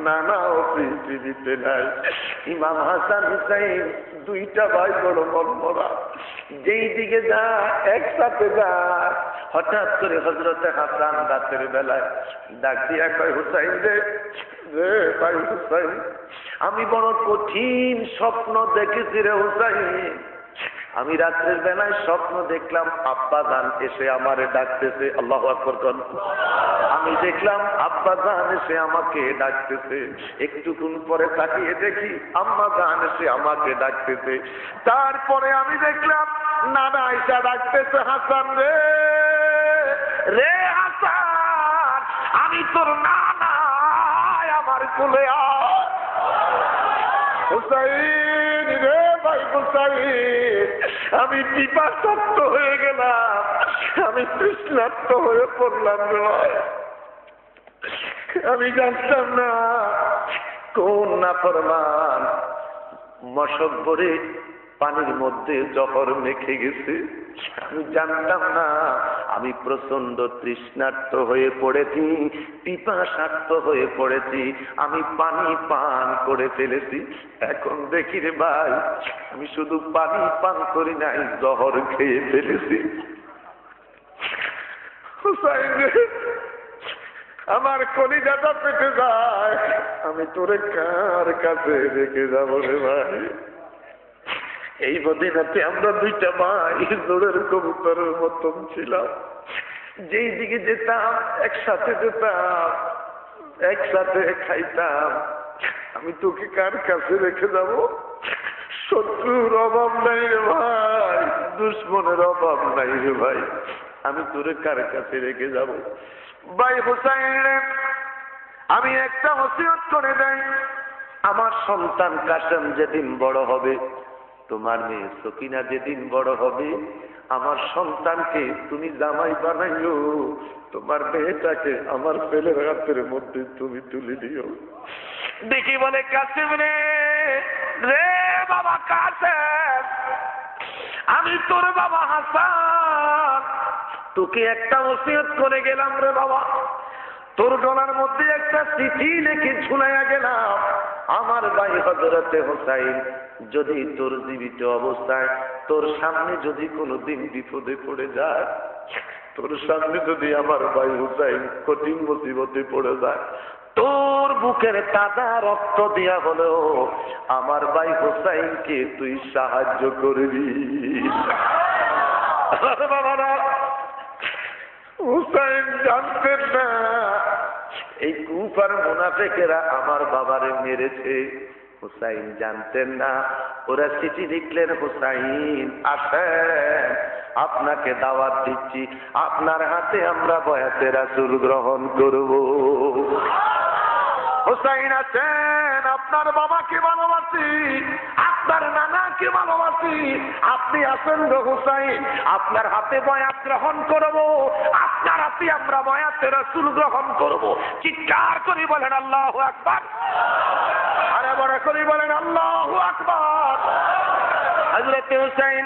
নানাও পৃথিবীতে নাই। ইমাম হাসান হুসাইন 2টা ভাই বড় মনমরা, যেই দিকে যা একসাথে যা। হঠাৎ করে হযরতে হাসান রাতের বেলায় ডাক দিয়া কয়, হুসাইন রে, রে ভাই হুসাইন, আমি বড় কঠিন স্বপ্ন দেখেছি রে হুসাইন। আমি রাত্রের বেলায় স্বপ্ন দেখলাম আব্বা জান এসে আমারে ডাকতেছে। আল্লাহু আকবার কোন। আমি দেখলাম আব্বা জান এসে আমাকে ডাকতেছে। একটুক্ষণ পরে তাকিয়ে দেখি আম্মা জান এসে আমাকে ডাকতেছে। তারপরে আমি দেখলাম নানা আয়েশা ডাকতেছে, হাসান রে, রে হাসান, আমি তোর নানা, আমার কোলে আয়। হুসাইন রে ভাই হুসাইন, আমি পিপাসার্থ হয়ে গেলাম, আমি তৃষ্ণার্ত হয়ে পড়লাম রে ভাই। আমি জানতাম না কোন নাফরমান মশক ভরে পানির মধ্যে জহর মেখে গেছে। আমি জানতাম না আমি প্রচন্ড তৃষ্ণার্ত হয়ে পড়েছি, পিপাসার্ত হয়ে পড়েছি, আমি পানি পান করে ফেলেছি। এখন দেখি রে ভাই, আমি শুধু পানি পান করি নাই, জহর খেয়ে ফেলেছি। আমার কলিজাটা পেটে যায়, আমি তোরে কার কাছে রেখে যাবো রে ভাই। এই মদিনাতে আমরা 2টা ভাই জোরের কবুতরের মতন ছিলাম। যেই দিকে যেতাম একসাথে যেতাম, একসাথে খাইতাম। আমি তোকে কার কাছে রেখে যাব? শত্রুর অভাব নাই রে ভাই, দুশ্মনের অভাব নাই রে ভাই, আমি তোরে কার কাছে রেখে যাব? ভাই হোসাইন, আমি একটা ওসিয়ত করে দেই, আমার সন্তান কাসেম যেদিন বড় হবে, তোমার মেয়ে সকিনা যেদিন বড় হবে, আমার সন্তানকে তুমি জামাই বানাইও, তোমার মেয়েটাকে আমার ছেলের হাতের মধ্যে তুমি তুলে দিও। দেখি বলে কাসেম রে, রে বাবা কাসেম, আমি তোর বাবা হাসান, তোকে একটা ওসিয়ত করে গেলাম রে বাবা, তোর গলার মধ্যে একটা চিঠি লিখে ঝুলাইয়া গেলাম। আমার ভাই হযরতে হোসাইন যদি তোর জীবিত অবস্থায় তোর সামনে যদি কোনোদিন বিপদে পড়ে যায়, তোর সামনে যদি আমার ভাই হোসাইন কঠিন মুসিবতে পড়ে যায়, তোর বুকের তাজা রক্ত দিয়া হলেও আমার ভাই হোসাইনকে তুই সাহায্য করবি। বাবারা, হুসাইন জানতেন না এই কুফার মুনাফিকেরা আমার বাবারে মেরেছে। হুসাইন জানতেন না, ওরা চিঠি লিখলেন, হুসাইন আসেন, আপনাকে দাওয়াত দিচ্ছি, আপনার হাতে আমরা বয়াতে রাসূল গ্রহণ করব। হুসাইন আছেন, আপনার বাবাকে ভালোবাসি, আপনার নানাকে ভালোবাসি, আপনি আছেন গো হুসাইন, আপনার হাতে বয়াত গ্রহণ করব, আপনার হাতে আমরা বয়াতে রাসূল গ্রহণ করব। চিৎকার করে বলেন আল্লাহু আকবার, আরে বড় করে বলেন আল্লাহু আকবার। হযরত হুসাইন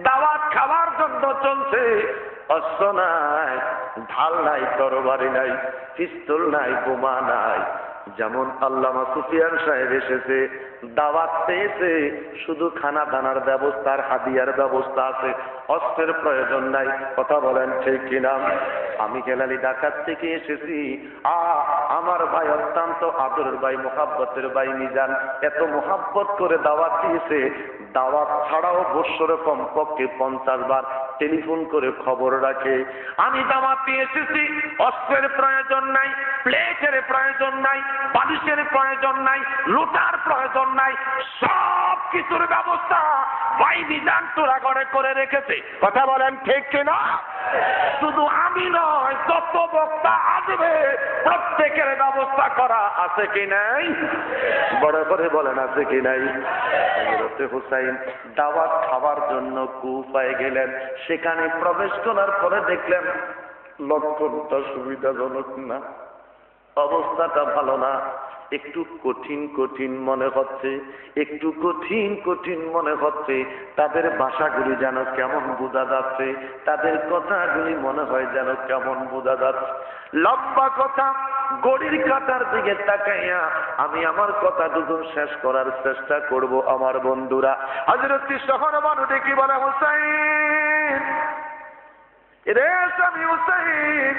দাওয়াত খাওয়ার জন্য চলছে, অস্ত্র নাই, ঢাল নাই, তরবারি নাই, পিস্তল নাই, বোমা নাই। যেমন আল্লামা সুফিয়ান সাহেব এসেছে, দাওয়াত পেয়েছে, শুধু খানা দানার ব্যবস্থার হাদিয়ার ব্যবস্থা আছে, অস্ত্রের প্রয়োজন নাই। কথা বলেন ঠিক কিনা? আমি গেলালি ঢাকার থেকে এসেছি, আমার ভাই অত্যন্ত আদরের ভাই, মোহাব্বতের ভাই মিজান এত মোহাব্বত করে দাওয়াত দিয়েছে, দাওয়াত ছাড়াও বৎসরে কমপক্ষে 50 বার টেলিফোন করে খবর রাখে। আমি দাওয়াত দিয়ে এসেছি, অস্ত্রের প্রয়োজন নাই, প্লেটের প্রয়োজন নাই, বালিশের প্রয়োজন নাই, লোটার প্রয়োজন নাই, সব কিছুর ব্যবস্থা ভাই মিজান তোরা করে রেখেছে। কথা বলেন ঠিক কিনা? শুধু আমি নয়, যত বক্তা আসবে প্রত্যেকের ব্যবস্থা করা আছে কি নাই? বড় করে বলেন আছে কি নাই? হযরত হুসাইন দাওয়াত খাওয়ার জন্য কুফায় গেলেন, সেখানে প্রবেশ করার পরে দেখলেন লক্ষণটা সুবিধাজনক না, অবস্থাটা ভালো না, একটু কঠিন কঠিন মনে হচ্ছে, একটু কঠিন কঠিন মনে হচ্ছে। তাদের ভাষাগুলি যেন কেমন বোঝা যাচ্ছে, তাদের কথাগুলি মনে হয় যেন কেমন বোঝা যাচ্ছে। লম্বা কথা, গড়ির কাটার দিকে তাকাইয়া আমি আমার কথা দুজন শেষ করার চেষ্টা করব। আমার বন্ধুরা, হযরত শহর মানুষ কি বলে, হুসাইন রে, স্বামী হুসাইন,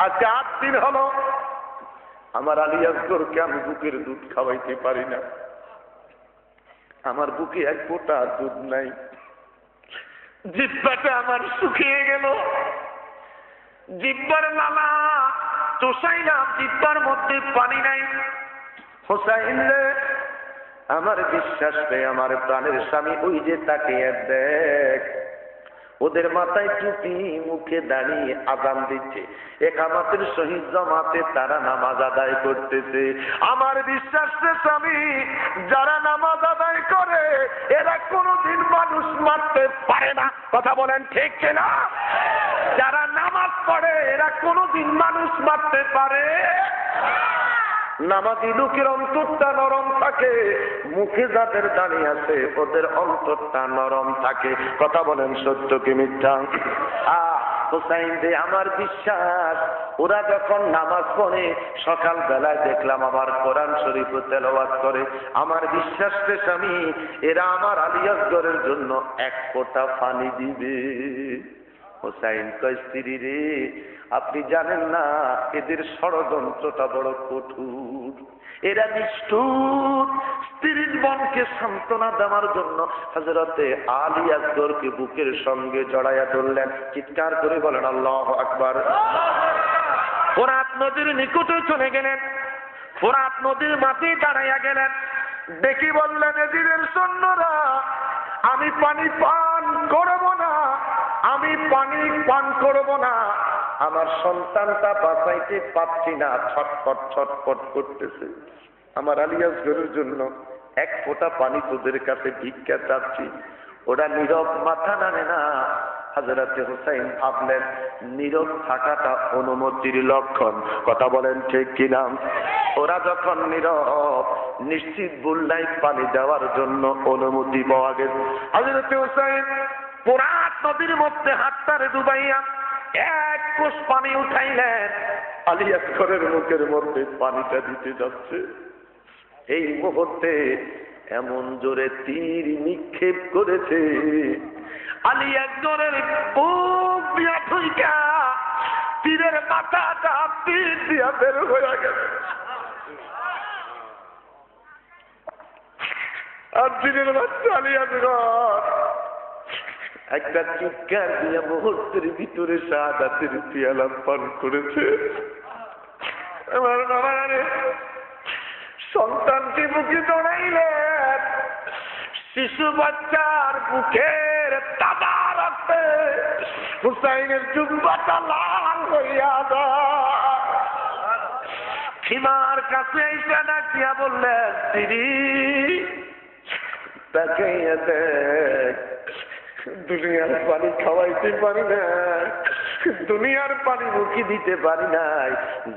আজকে 8 দিন হলো আমার আলী আসগরকে আমি বুকের দুধ খাওয়াইতে পারি না, আমার বুকে এক ফোঁটা দুধ নাই, জিহ্বাটা আমার শুকিয়ে গেল, জিহ্বার লালা চুষাইলাম, জিহ্বার মধ্যে পানি নাই। হোসাইন রে, আমার বিশ্বাস নেই, আমার প্রাণের স্বামী ওই যে তাকে দেখ, ওদের মাথায় টুপি, মুখে দাঁড়িয়ে আযান দিচ্ছে, একামতের শহীদ জামাতে তারা নামাজ আদায় করতেছে। আমার বিশ্বাস রে স্বামী, যারা নামাজ আদায় করে এরা কোনোদিন মানুষ মারতে পারে না। কথা বলেন ঠিক কিনা? যারা নামাজ পড়ে এরা কোনোদিন মানুষ মারতে পারে। নামাজি লোকের অন্তরটা নরম থাকে, মুখে যাদের দাঁড়িয়ে আছে ওদের অন্তরটা নরম থাকে। কথা বলেন সত্য কি মিথ্যা? হুসাইন রে, আমার বিশ্বাস ওরা যখন নামাজ পড়ে, সকাল বেলায় দেখলাম আবার কোরআন শরীফ তেলাওয়াত করে, আমার বিশ্বাস রে স্বামী, এরা আমার আলী আসগরের জন্য এক ফোঁটা পানি দিবে। হুসাইন কয়, স্ত্রী রে, আপনি জানেন না এদের ষড়যন্ত্রটা বড় কঠোর, এরা নিষ্ঠুর, স্ত্রীর বংশ হুসাইনকে সান্ত্বনা দেওয়ার জন্য হযরতে আলী আকবরকে বুকের সঙ্গে জড়াইয়া ধরলেন। চিৎকার করে বলেন আল্লাহু আকবার। ফোরাত নদীর নিকটে চলে গেলেন, ফোরাত নদীর মাঝে দাঁড়াইয়া গেলেন, দেখি বললেন এজিদের সৈন্যরা, আমি পানি পান করব না, আমি পানি পান করব না, আমার সন্তানটা বাঁচাইতে পারছি না, ছটফট ছটফট করতেছে, আমার আলী আসগরের জন্য এক ফোঁটা পানি তোদের কাছে ভিক্ষা চাচ্ছি। ওরা নীরব, মাথা নাড়ে না। হযরতে হুসাইন ভাবলেন নীরব থাকাটা অনুমতির লক্ষণ। কথা বলেন ঠিক কিনা? ওরা যখন নীরব, নিশ্চিত বুল্লাই পানি দেওয়ার জন্য অনুমতি পাওয়া গেছে। হযরতে হুসাইন ফোরাত নদীর মধ্যে হাতটারে ডুবাইয়া এক কোষ পানি উঠাইলেন, আলী আসগরের মুখের মধ্যে পানিটা দিতে যাচ্ছে। এই মুহূর্তে এমন জোরে তীর নিক্ষেপ করেছে, আলী আসগরের বুক দিয়া ঠুইকা তীরের মাথাটা তীর দিয়া বের হয়ে গেছে। আর তীরের বাচ্চা আলী আসগর একটা চিৎকার দিয়া মুহূর্তের ভিতরে শাহাদাতের পিয়ালা পান করেছে। আমার বাবা সন্তানকে বুকে জড়াইলেন, শিশু বাচ্চার বুকের তাজা রক্তে হুসাইনের জুব্বাটা লাল হইয়া যায়। সীমার কাছে এসে ডাক দিয়া বললেন, দিদি তাকাইয়া দেখ, দুনিয়ার পানি খাওয়াইতে পারি না, দুনিয়ার পানি মুখে দিতে পারি নাই,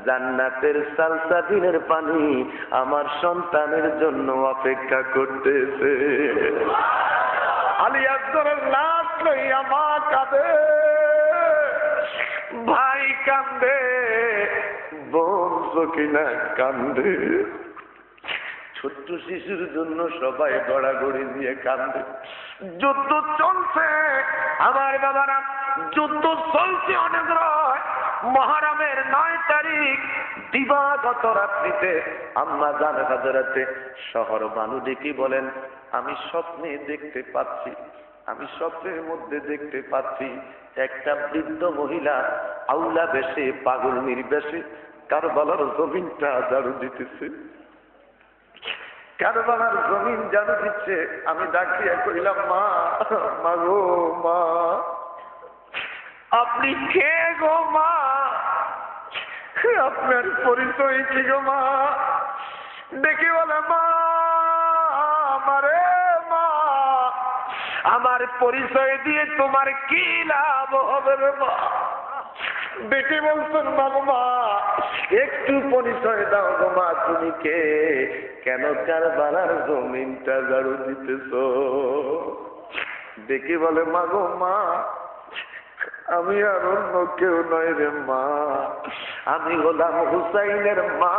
জান্নাতের সালসাবিনের পানি আমার সন্তানের জন্য অপেক্ষা করতেছে। আলী আসগরের লাশ লইয়া মা কাঁদে, ভাই কান্দে, বোন সখিনা কান্দে, ছোট্ট শিশুর জন্য সবাই গড়াগড়ি দিয়ে কান্দে। যুদ্ধ চলছে আমার বাবারা, যুদ্ধ চলছে অনেক রাত, মুহররমের 9 তারিখ দিবাগত রাত্রিতে আম্মা জান হযরতে শহর বানু ডেকে বলেন, আমি স্বপ্নে দেখতে পাচ্ছি, আমি স্বপ্নের মধ্যে দেখতে পাচ্ছি একটা বৃদ্ধ মহিলা আউলা বেশে, পাগল নির্বেশে কারবালার জমিনটা ঝাড়ু দিতেছে, কারবালার জমিন ঝাড়ু দিচ্ছে। আমি ডাকিয়া কইলাম, মা, মা গো মা, আপনি কে গো মা, আপনার পরিচয় কি গো মা? দেখি বলে, মা আমারে, মা আমার পরিচয় দিয়ে তোমার কি লাভ হবে রে মা? দেখে বলছেন, বাবু মা একটু পরিচয় দাও গো মা, তুমি কে, কেন কারবালার জমিনটা ঝাড়ু দিতেছ? দেখে বলে, মা গো মা, আমি আর অন্য কেউ নয় রে মা, আমি হলাম হুসাইনের মা,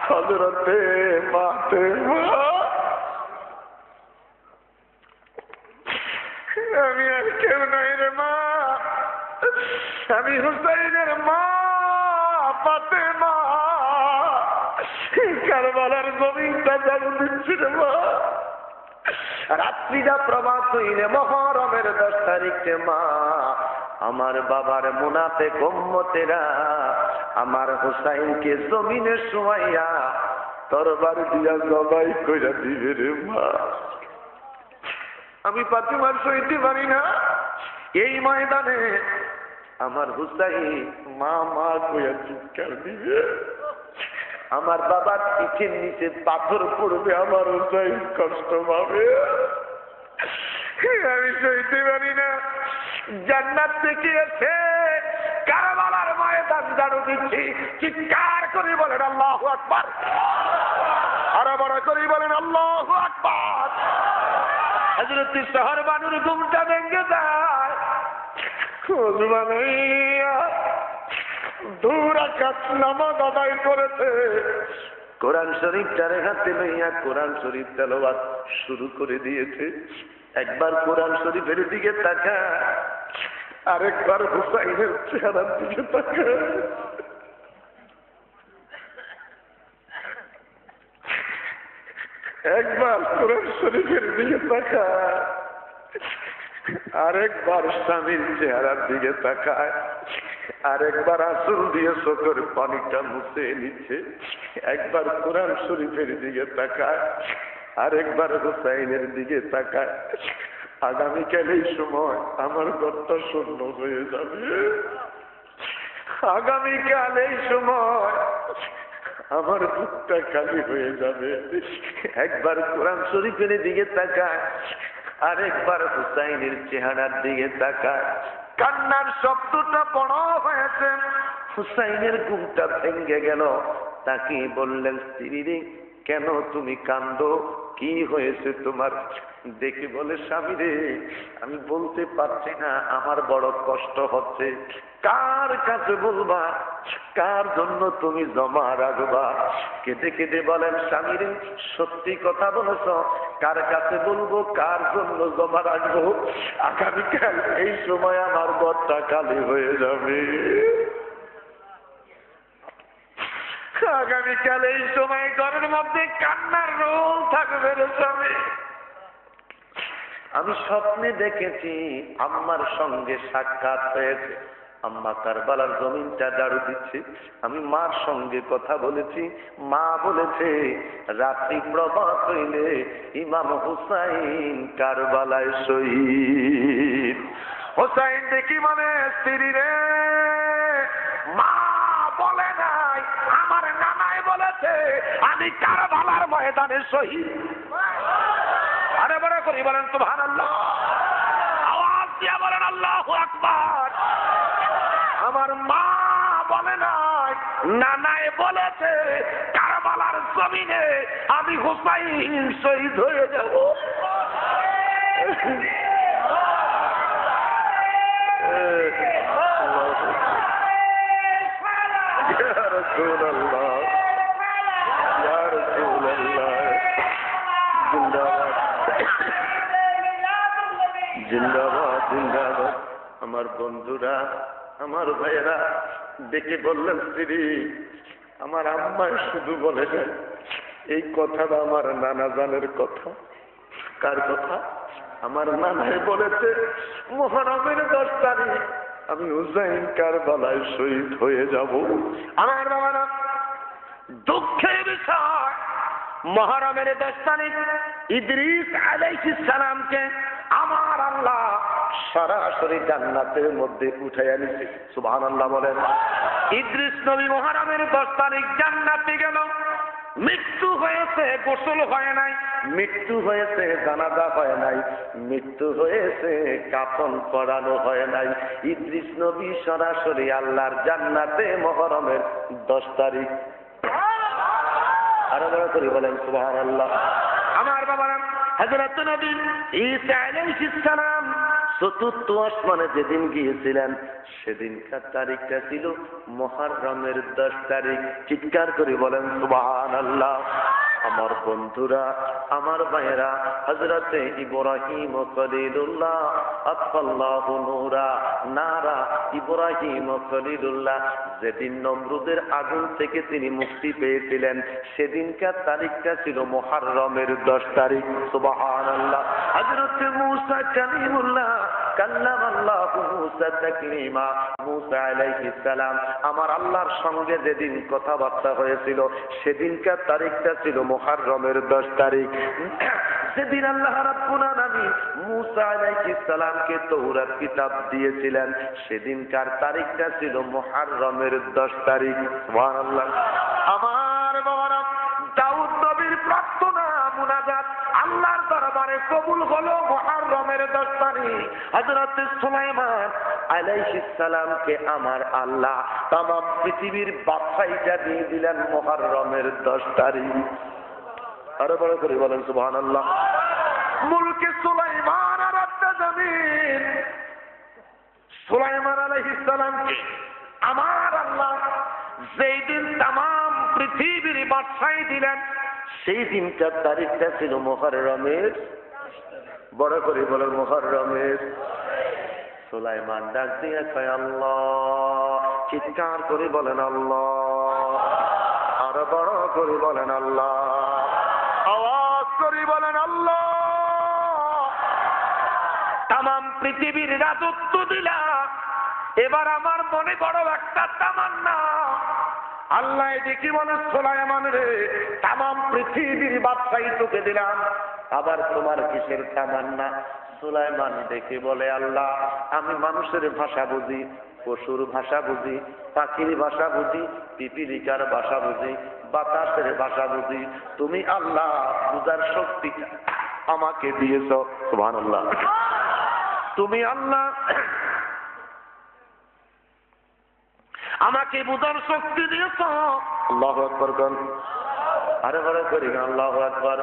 হযরতে ফাতেমা। আমি আর কেউ নয় রে মা, আমি হুসাইনের মা ফাতেমা, কারবালার জমিনটা ঝাড়ু দিচ্ছি রে মা। রাত্রিটা প্রভাত হইলে মুহররমের 10 তারিখে মা, আমার বাবার মুনাফিক উম্মতেরা আমার হুসাইনকে জমিনে শুয়াইয়া তরবার দিয়া জবাই কইরা দিবে রে মা। আমি ফাতেমার সইতে পারি না, এই ময়দানে আমার হুসাইন মা মা কইয়া চিৎকার দিবে, আমার বাবার পিঠের নিচে পাথর পড়বে, আমার হুসাইন কষ্ট পাবে, আমি সইতে পারি না। জান্নাত থেকে এসে কারবালার ময়দান ঝাড়ু দিচ্ছি, চিৎকার করে বলেন আল্লাহু আকবার, আরো বড় করে বলেন আল্লাহু আকবার। হযরত শহর বানুর ঘুমটা ভেঙে যায়, দুরাকাত নামাজ আদায় করেছে, কোরআন শরীফটারে হাতে লইয়া কোরআন শরীফ তেলাওয়াত শুরু করে দিয়েছে। একবার কোরআন শরীফের দিকে তাকা, আরেকবার হুসাইনের চেহারার দিকে তাকা। একবার কোরআন শরীফের দিকে তাকায়, আরেকবার স্বামীর চেহারার দিকে তাকায়, আরেকবার আসল দিয়ে চোখের পানিটা মুছে নিচ্ছে, একবার কোরআন শরীফের দিকে তাকায়, আরেকবার হুসাইনের দিকে তাকায়। আগামীকাল এই সময় আমার ঘরটা শূন্য হয়ে যাবে, আগামীকাল এই সময় আমার বুকটা খালি হয়ে যাবে। একবার কোরআন শরীফের দিকে তাকায়, আরেকবার হুসাইনের চেহারার দিকে তাকায়। কান্নার শব্দটা বড় হয়েছে, হুসাইনের ঘুমটা ভেঙে গেল। তাকে বললেন, স্ত্রী রে, কেন তুমি কান্দো? কি হয়েছে তোমার? দেখে বলে, স্বামী রে, আমি বলতে পারছি না, আমার বড় কষ্ট হচ্ছে। কার কাছে বলবা? কার জন্য তুমি জমা রাখবা? কেঁদে কেঁদে বলেন, স্বামী রে, সত্যি কথা বলেছ, কার কাছে বলবো, কার জন্য জমা রাখবো? আগামীকাল এই সময় আমার ঘরটা খালি হয়ে যাবে, আগামীকাল এই সময় ঘরের মধ্যে কান্নার রোল থাকবে রে স্বামী। আমি স্বপ্নে দেখেছি আম্মার সঙ্গে সাক্ষাৎ হয়েছে, আম্মা কারবালার জমিনটা ঝাড়ু দিচ্ছে, আমি মার সঙ্গে কথা বলেছি, মা বলেছে রাত্রি প্রভাত হইলে ইমাম হুসাইন কারবালায় শহীদ। হুসাইন দেখি মানে, স্ত্রী রে, মা বলে নাই, আমার নানাই বলেছে আমি কারবালার ময়দানে শহীদ। আরে বড় করি বলেন সুবহানাল্লাহ, আওয়াজ দিয়ে বলেন আল্লাহু আকবার। আমার মা বলে নাই, নানাই বলেছে কারবালার জমিনে আমি হুসাইন শহীদ হয়ে যাব। ইয়া রাসূলুল্লাহ, ইয়া রাসূলুল্লাহ, জিন্দাবাদ জিন্দাবাদ জিন্দাবাদ। আমার বন্ধুরা, আমার ভাইয়েরা দেখে বললেন, স্ত্রী, আমার আম্মায় শুধু বলে যায় এই কথাটা আমার নানা জানের কথা। কার কথা? আমার নানায় বলেছে মুহররমের 10 তারিখ আমি হুসাইন কারবালায় শহীদ হয়ে যাব। আমার বাবারা, দুঃখের বিষয়, মুহররমের 10 তারিখ ইদ্রিস আলাইহিস সালামকে আমার আল্লাহ সরাসরি জান্নাতের মধ্যে উঠাইয়া নিছে। সুবহানাল্লাহ বলেন। ইদ্রিস নবী মুহররমের 10 তারিখ জান্নাতে গেল। মৃত্যু হয়েছে, গোসল হয় নাই, মৃত্যু হয়েছে, জানাজা হয় নাই, মৃত্যু হয়েছে, কাফন পরানো হয় নাই। ইদ্রিস নবী সরাসরি আল্লাহর জান্নাতে মুহররমের 10 তারিখ। আরো বড় করে বলেন সুবহানাল্লাহ। আমার বাবারা, হযরত নবী ঈসা আলাইহিস সালাম চতুর্থ আসমানে যেদিন গিয়েছিলেন, সেদিনকার তারিখটা ছিল মুহররমের 10 তারিখ। চিৎকার করে বলেন সুবহানাল্লাহ। আমার বন্ধুরা, আমার ভাইয়েরা, হযরত ইব্রাহিম খলিলুল্লাহ আতফাল্লাহু নূরা নারা ইব্রাহিম খলিলুল্লাহ যেদিন নমরুদের আগুন থেকে তিনি মুক্তি পেয়েছিলেন, সেদিনকার তারিখটা ছিল মুহররমের 10 তারিখ। সুবহানাল্লাহ। হযরত মূসা কালিমুল্লাহ কাল্লামাল্লাহু মূসা তাকলিমা, মূসা আলাইহিস সালাম আমার আল্লাহর সঙ্গে যেদিন কথাবার্তা হয়েছিল, সেদিনকার তারিখটা ছিল মুহররমের 10 তারিখ। যেদিন আল্লাহ রাব্বুল আলামিন মূসা আলাইহিস সালামকে তাওরাত কিতাব দিয়েছিলেন, সেদিনকার তারিখটা ছিল মুহররমের 10 তারিখ। সুবহানাল্লাহ। আমার বাবারা, দাউদ নবীর প্রার্থনা মুনাজাত আল্লাহর দরবারে কবুল হলো মুহররমের 10 তারিখ। হযরত সুলাইমান আলাইহিস সালামকে আমার আল্লাহ तमाम পৃথিবীর বাদশাহীটা দিয়ে দিলেন মুহররমের 10 তারিখ। আরো বড় করে বলেন সুবহানাল্লাহ। মুলকে সুলাইমান রাব্বা জামিন, সুলাইমান আলাইহিস সালামকে আমার আল্লাহ যেই দিন तमाम পৃথিবীর বাদশাহী দিলেন, সেই দিনটার তারিখটা ছিল মুহররমের, বড় করে বলেন মুহররমের। সুলাইমান ডাক দিয়ে কয় আল্লাহ, চিৎকার করে বলেন আল্লাহ, আরো বড় করে বলেন আল্লাহ, আওয়াজ পৃথিবীর রাজত্ব দিলা, এবার আমার মনে বড় একটা তামান্না। আল্লাহ দেখি বলে সুলাইমান রে, তামাম পৃথিবীর বাদশাহী তোকে দিলাম, আবার তোমার কিসের তামান্না? সুলাইমান দেখে বলে আল্লাহ, আমি মানুষের ভাষা বুঝি, পশুর ভাষা বুঝি, পাখির ভাষা বুঝি, পিপিলিকার ভাষা বুঝি, বাতাসের ভাষা বুঝি। তুমি আল্লাহ বুঝার শক্তি আমাকে দিয়েছ। সুবহানাল্লাহ। তুমি আল্লাহ আমাকে বুঝার শক্তি দিয়েছ। আল্লাহু আকবার কোন, আরে বড় করি আল্লাহু আকবার।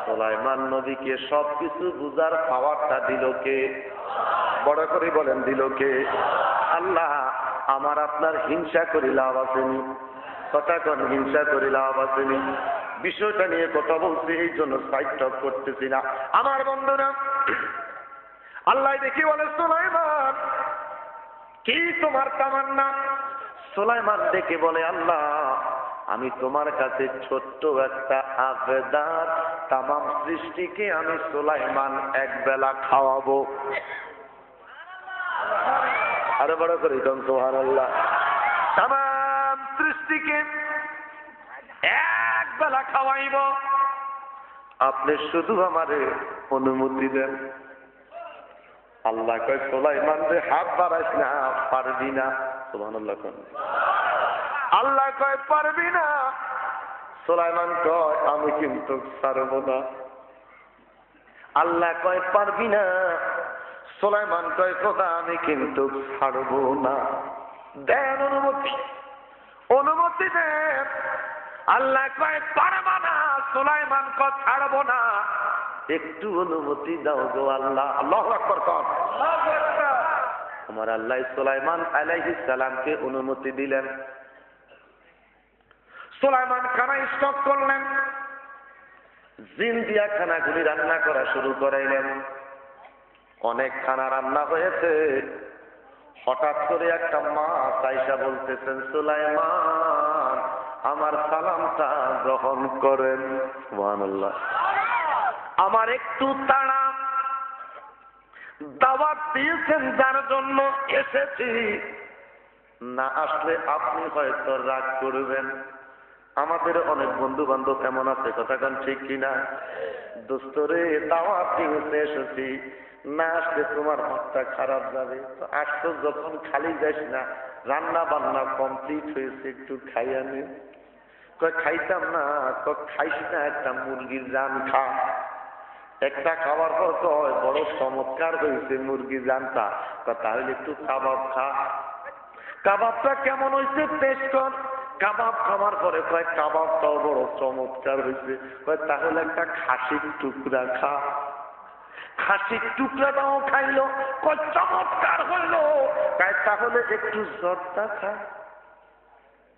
সুলাইমান নবীকে সবকিছু বুঝার পাওয়ারটা দিল কে? বড় করে বলেন দিল কে? আল্লাহ। আমার আপনার হিংসা করি লাভ আসেনি, কথা কোন, হিংসা করি লাভ আসেনি। বিষয়টা নিয়ে কথা বলছি, এই জন্য সাইড টক করতেছি না। আমার বন্ধুরা, আল্লাহ দেখি বলে সুলাইমান কি তোমার তামান্না? সুলাইমান দেখে বলে আল্লাহ, আমি তোমার কাছে ছোট্ট একটা আবেদন, তামাম সৃষ্টিকে আমি সুলাইমান এক বেলা খাওয়াবো। আরে বড় করে সুবহানাল্লাহ। তামাম সৃষ্টিকে এক বেলা খাওয়াইব, আপনি শুধু আমারে অনুমতি দেন। আল্লাহ কয় সুলাইমান রে হাত বাড়াইস না, পারবি না। সুবহানাল্লাহ। আল্লাহ কয় পারবি না। সুলাইমান কয় আমি কিন্তু ছাড়ব না। আল্লাহ কয় পারবি না। সুলাইমান কয় খোদা আমি কিন্তু ছাড়ব না। দেন অনুমতি, অনুমতি দেন। আল্লাহ কয় পারবা না। সুলাইমান কয় ছাড়ব না, একটু অনুমতি দাও গো আল্লাহ। আল্লাহু আকবার কর। আমার আল্লাহ সুলাইমান আলাইহিস সালামকে অনুমতি দিলেন। সুলাইমান খানা স্টক করলেন, জিন দিয়া খানাগুলি রান্না করা শুরু করাইলেন। অনেক খানা রান্না হয়েছে। হঠাৎ করে একটা মাছ আইসা বলতেছেন, সুলাইমান আমার সালামটা গ্রহণ করেন। সুবহানাল্লাহ। আমার একটু তাড়া, দাওয়াত দিয়েছেন যার জন্য এসেছি, না আসলে আপনি হয়তো রাগ করবেন। আমাদের অনেক বন্ধু বান্ধব এমন আছে, কথা কান ঠিক কিনা? দোস্তরে দাওয়াত দিয়েছে এসেছি, না আসলে তোমার হাতটা খারাপ যাবে। তো আসতো যখন খালি যাস না, রান্না বান্না কমপ্লিট হয়েছে, একটু খাইয়া নে। কয় খাইতাম না। খাইস না, একটা মুরগির জান খা। একটা খাবার পর কয় বড় চমৎকার হয়েছে মুরগি জানটা, তাহলে একটু কাবাব খা। কাবাবটা কেমন হয়েছে টেস্ট কর। কাবাব খাওয়ার পরে কয় কাবাবটাও বড় চমৎকার হয়েছে, কয় তাহলে একটা খাসির টুকরা খা। খাসির টুকরাটাও খাইলো, কয় চমৎকার হইলো, কয় তাহলে একটু জর্দা খা।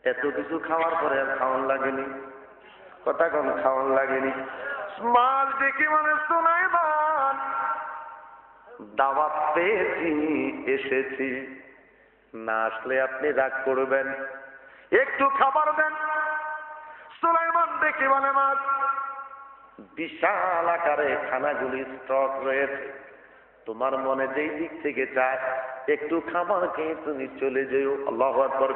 এত কিছু খাওয়ার পরে আর খাওয়ান লাগেনি, কথা কোন খাওয়ান লাগেনি। মাল দেখে মানে সুলাইমান দাওয়াত পেয়েছি, এসেছি, না আসলে আপনি রাগ করবেন, একটু খাবার দেন। সুলাইমান দেখে বলে মাছ বিশাল আকারে খানাগুলি স্টক রয়েছে, তোমার মনে যেই দিক থেকে চায় একটু খাবার খেয়ে তুমি চলে যেও। আল্লাহু আকবার।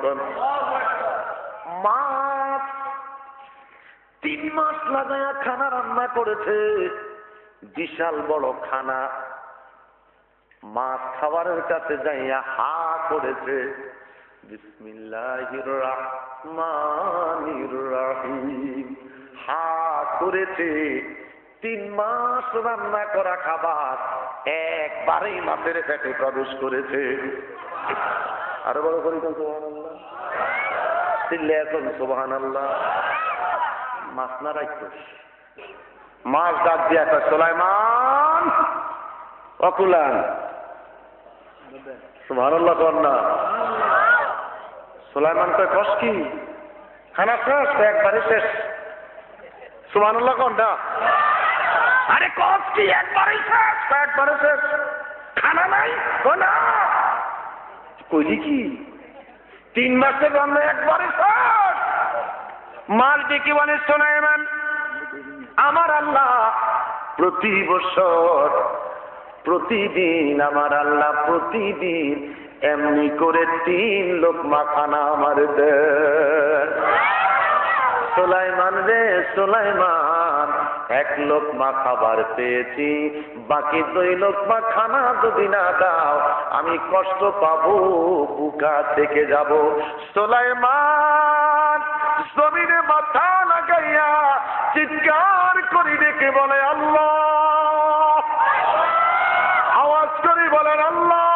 মাছ 3 মাস লাগায়া খানা রান্না করেছে, বিশাল বড় খানা। মাছ খাবারের কাছে যাইয়া হা করেছে, বিসমিল্লাহির রহমানির রহিম, হা করেছে। 3 মাস রান্না করা খাবার একবারেই মাছের পেটে প্রবেশ করেছে। আরো বড় করি তো সুবহানাল্লাহ, চিল্লে এখন সুবহানাল্লাহ। মাছ না রাখতো, মাছ ডাক দিয়া কয় সুলাইমান অকুলান। সুবহানাল্লাহ কর না। সুলাইমান কয় কস কি? খানা শেষ? একবারে শেষ। সুবহানাল্লাহ কর না। আরে কস কি? একবারে শেষ, একবারে শেষ, খানা নাই না। কইলি কি 3 মাসের রান্না একবারে শেষ? মাল ডেকে বলে সুলাইমান আমার আল্লাহ প্রতি বছর প্রতিদিন আমার আল্লাহ প্রতিদিন এমনি করে 3 লোকমা খানা আমার দেন। সুলাইমান রে সুলাইমান, 1 লোকমা খাবার পেয়েছি, বাকি 2 লোকমা খানা যদি না দাও আমি কষ্ট পাবো, বুকা থেকে যাব। সুলাইমান জমিনে মাথা লাগাইয়া চিৎকার করে ডেকে বলে আল্লাহ, আওয়াজ করে বলেন আল্লাহ।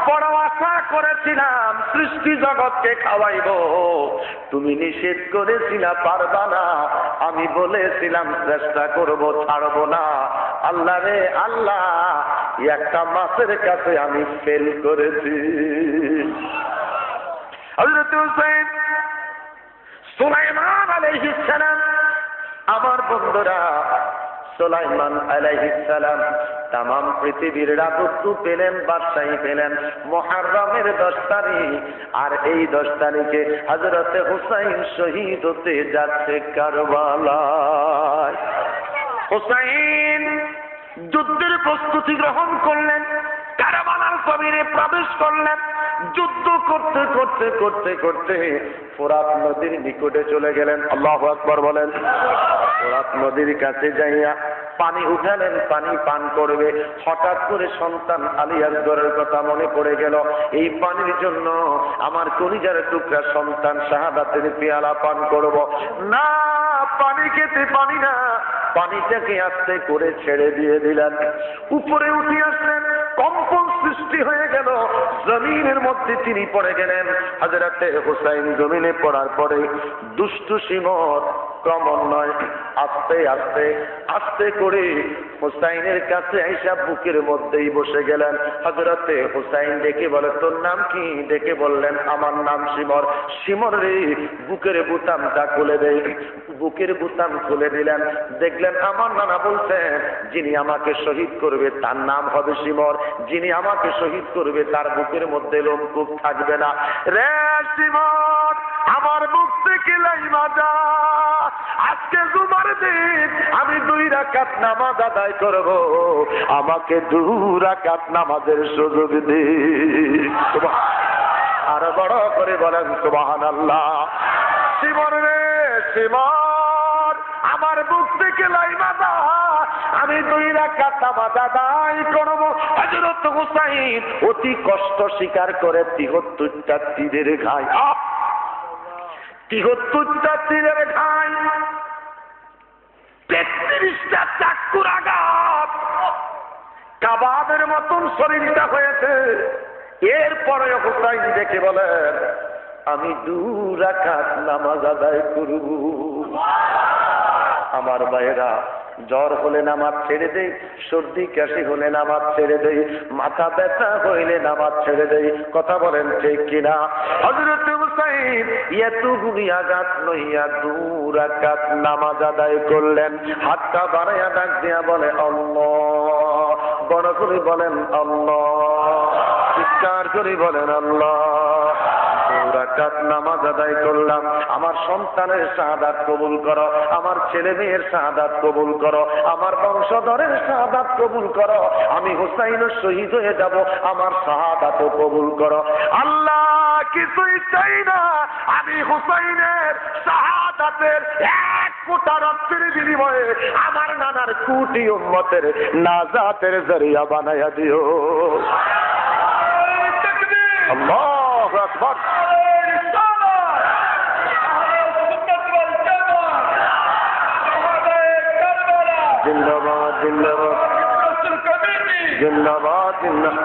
বড় আশা করেছিলাম সৃষ্টি জগৎকে খাওয়াইবো, তুমি নিষেধ করেছিলা পারবা না, আমি বলেছিলাম চেষ্টা করব ছাড়বো না। আল্লাহ রে আল্লাহ, একটা মাছের কাছে আমি ফেল করেছি। হযরত হুসাইন সুলাইমান আলাইহিস সালাম, আমার বন্ধুরা সুলাইমান আলাইহিস সালাম তামাম পৃথিবীর রাজত্ব পেলেন, বাদশাহী পেলেন মুহররমের 10 তারিখ। আর এই 10 তারিখে হযরতে হুসাইন শহীদ হতে যাচ্ছে কারবালায়। হুসাইন যুদ্ধের প্রস্তুতি গ্রহণ করলেন, কারবালার জমিনে প্রবেশ করলেন। যুদ্ধ করতে করতে করতে করতে ফোরাত নদীর নিকটে চলে গেলেন। আল্লাহু আকবার বলেন। ফোরাত নদীর কাছে যাইয়া পানি উঠালেন, পানি পান করবে। হঠাৎ করে সন্তান আলী আসগরের কথা মনে পড়ে গেল। এই পানির জন্য আমার কলিজার টুকরা সন্তান শাহাদাতের পেয়ালা পান করব না, পানি খেতে পানি না, পানিটাকে আস্তে করে ছেড়ে দিয়ে দিলেন। উপরে উঠে আসলেন, কম্পন সৃষ্টি হয়ে গেল, জমিনের মধ্যে তিনি পড়ে গেলেন। হযরতে হুসাইন জমিনে পড়ার পরে দুষ্টু শিমর ক্রমান্বয়ে আস্তে আস্তে আস্তে করে হুসাইনের কাছে আইসা বুকের মধ্যেই বসে গেলেন। হযরতে হুসাইন ডেকে বলে তোর নাম কি? ডেকে বললেন আমার নাম শিমর। শিমর রে, বুকের বুতামটা খুলে দেই। বুকের বুতাম খুলে দিলেন, দেখলেন আমার নানা বলছেন যিনি আমাকে শহীদ করবে তার নাম হবে শিমর, যিনি আমাকে শহীদ করবে তার বুকের মধ্যে লোমকূপ থাকবে না। রে শিমর, আমার বুক থেকে লাইমা যা, আজকে জুমার দিন আমি 2 রাকাত নামাজ আদায় করব, আমাকে 2 রাকাত নামাজের সুযোগ দে। আর বড় করে বলেন সুবহানাল্লাহ। শিমর রে শিমর, আমার বুক থেকে লাইমা যা, আমি 2 রাকাত নামাজ আদায় করব। হযরত হুসাইন অতি কষ্ট স্বীকার করে 73টা তীরের ঘাই, 73টা তীরের ঘাই, 33টা চাকুর আঘাত, কাবাবের মতন শরীরটা হয়েছে। এরপরে হুসাইন দেখে বলেন আমি 2 রাকাত নামাজ আদায় করব। আমার ভাইয়েরা, জ্বর হলে নামাজ ছেড়ে দেই, সর্দি কাশি হলে নামাজ ছেড়ে দেই, মাথা ব্যথা হইলে নামাজ ছেড়ে দেই, কথা বলেন ঠিক কিনা? হযরত হুসাইন এতগুলি আঘাত লইয়া 2 রাকাত নামাজ আদায় করলেন। হাতটা বাড়াইয়া ডাক দিয়া বলে আল্লাহ, বড় করে বলেন আল্লাহ, চিৎকার করে বলেন আল্লাহ। 2 রাকাত নামাজ আদায় করলাম, আমার সন্তানের শাহাদাত কবুল করো, আমার ছেলে মেয়ের শাহাদাত কবুল করো, আমার বংশধরের শাহাদাত কবুল করো, আমি হুসাইনের শহীদ হয়ে যাব, আমার শাহাদাত কবুল করো। আল্লাহ কিছুই চাই না, আমি হুসাইনের শাহাদাতের 1 ফোঁটা রক্তের বিনিময়ে আমার নানার কোটি উম্মতের নাজাতের জরিয়া বানায়া দিও। আল্লাহু আকবার। জিন্দাবাদ জিন্দাবাদ জিন্দাবাদ জিন্দাবাদ।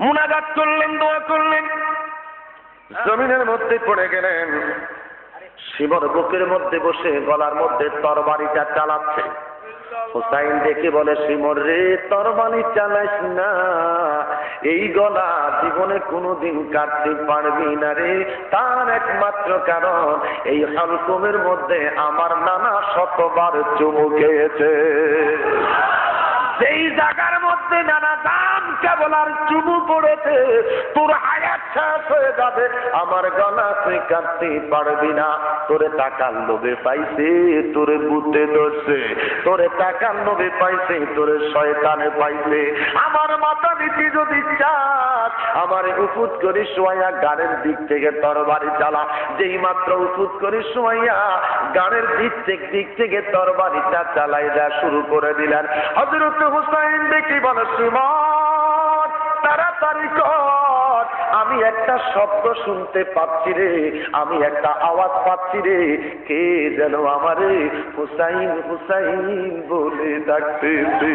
মুনাজাত করলেন, দোয়া করলেন, জমিনের মধ্যে পড়ে গেলেন। শিমর বুকের মধ্যে বসে গলার মধ্যে তরবারিটা চালাচ্ছে। হুসাইন দেখে বলে শিমর রে, তরবারি চালাইস না, এই গলা জীবনে কোনোদিন কাটতে পারবি না রে। তার একমাত্র কারণ এই হালকুমের মধ্যে আমার নানা 100বার চুমু খেয়েছে। যেই জায়গার মধ্যে হাতে নানা দাম কেবল আর চুমু পড়েছে, তোর হায়াত শেষ হয়ে যাবে, আমার গলা তুই কাটতে পারবি না। তোরে টাকার লোভে পাইছে, তোরে বুঝতে ধরছে, তোরে টাকার লোভে পাইছে, তোরে শয়তানে পাইছে। আমার মাথা নীতি যদি চাস, আমার উপুত করি শোয়া গানের দিক থেকে তরবারি চালা। যেই মাত্র উপুত করি শোয়া গানের দিক থেকে তরবারিটা চালাই দেওয়া শুরু করে দিলেন। হযরত হুসাইন দেখি বলে, সুমন তাড়াতাড়ি কর, আমি একটা শব্দ শুনতে পাচ্ছি রে, আমি একটা আওয়াজ পাচ্ছি রে, কে যেন আমারে হুসাইন হুসাইন বলে ডাকতেছে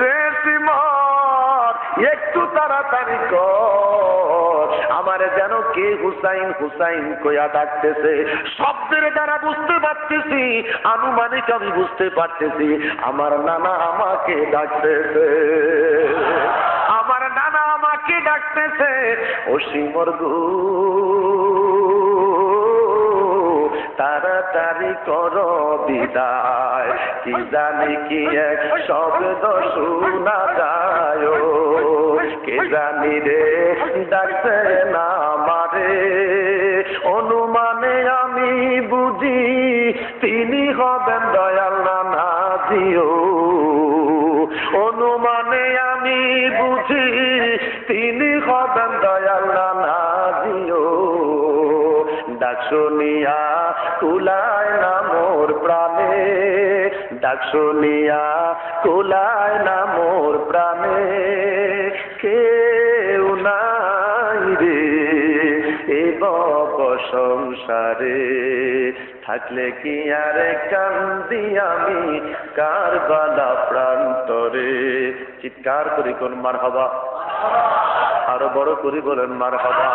রে। সিমন একটু তাড়াতাড়ি কর, আমারে যেন কে হুসাইন হুসাইন কইয়া ডাকতেছে। শব্দের দ্বারা বুঝতে পারতেছি, আনুমানিক আমি বুঝতে পারতেছি আমার নানা আমাকে ডাকতেছে, আমার নানা আমাকে ডাকতেছে। ও সিমর গো তাড়াতাড়ি কর বিদায়, কি জানি কি এক শব্দ শোনা যায়, কে জানি রে ডাকছে না আমারে। অনুমানে আমি বুঝি তিনি হবেন দয়াল নানা দিও, অনুমানে আমি বুঝি তিনি হবেন দয়াল নানা দিও। ডাক শুনিয়া কুলায় না মোর প্রাণে, ডাক শুনিয়া কুলায় না মোর প্রাণে, কেউ নাই রে এ বব সংসারে, থাকলে কি আর কান্দি আমি কারবালা প্রান্তরে। চিৎকার করি কোন মারহাবা, আরো বড় করি বলেন মারহাবা।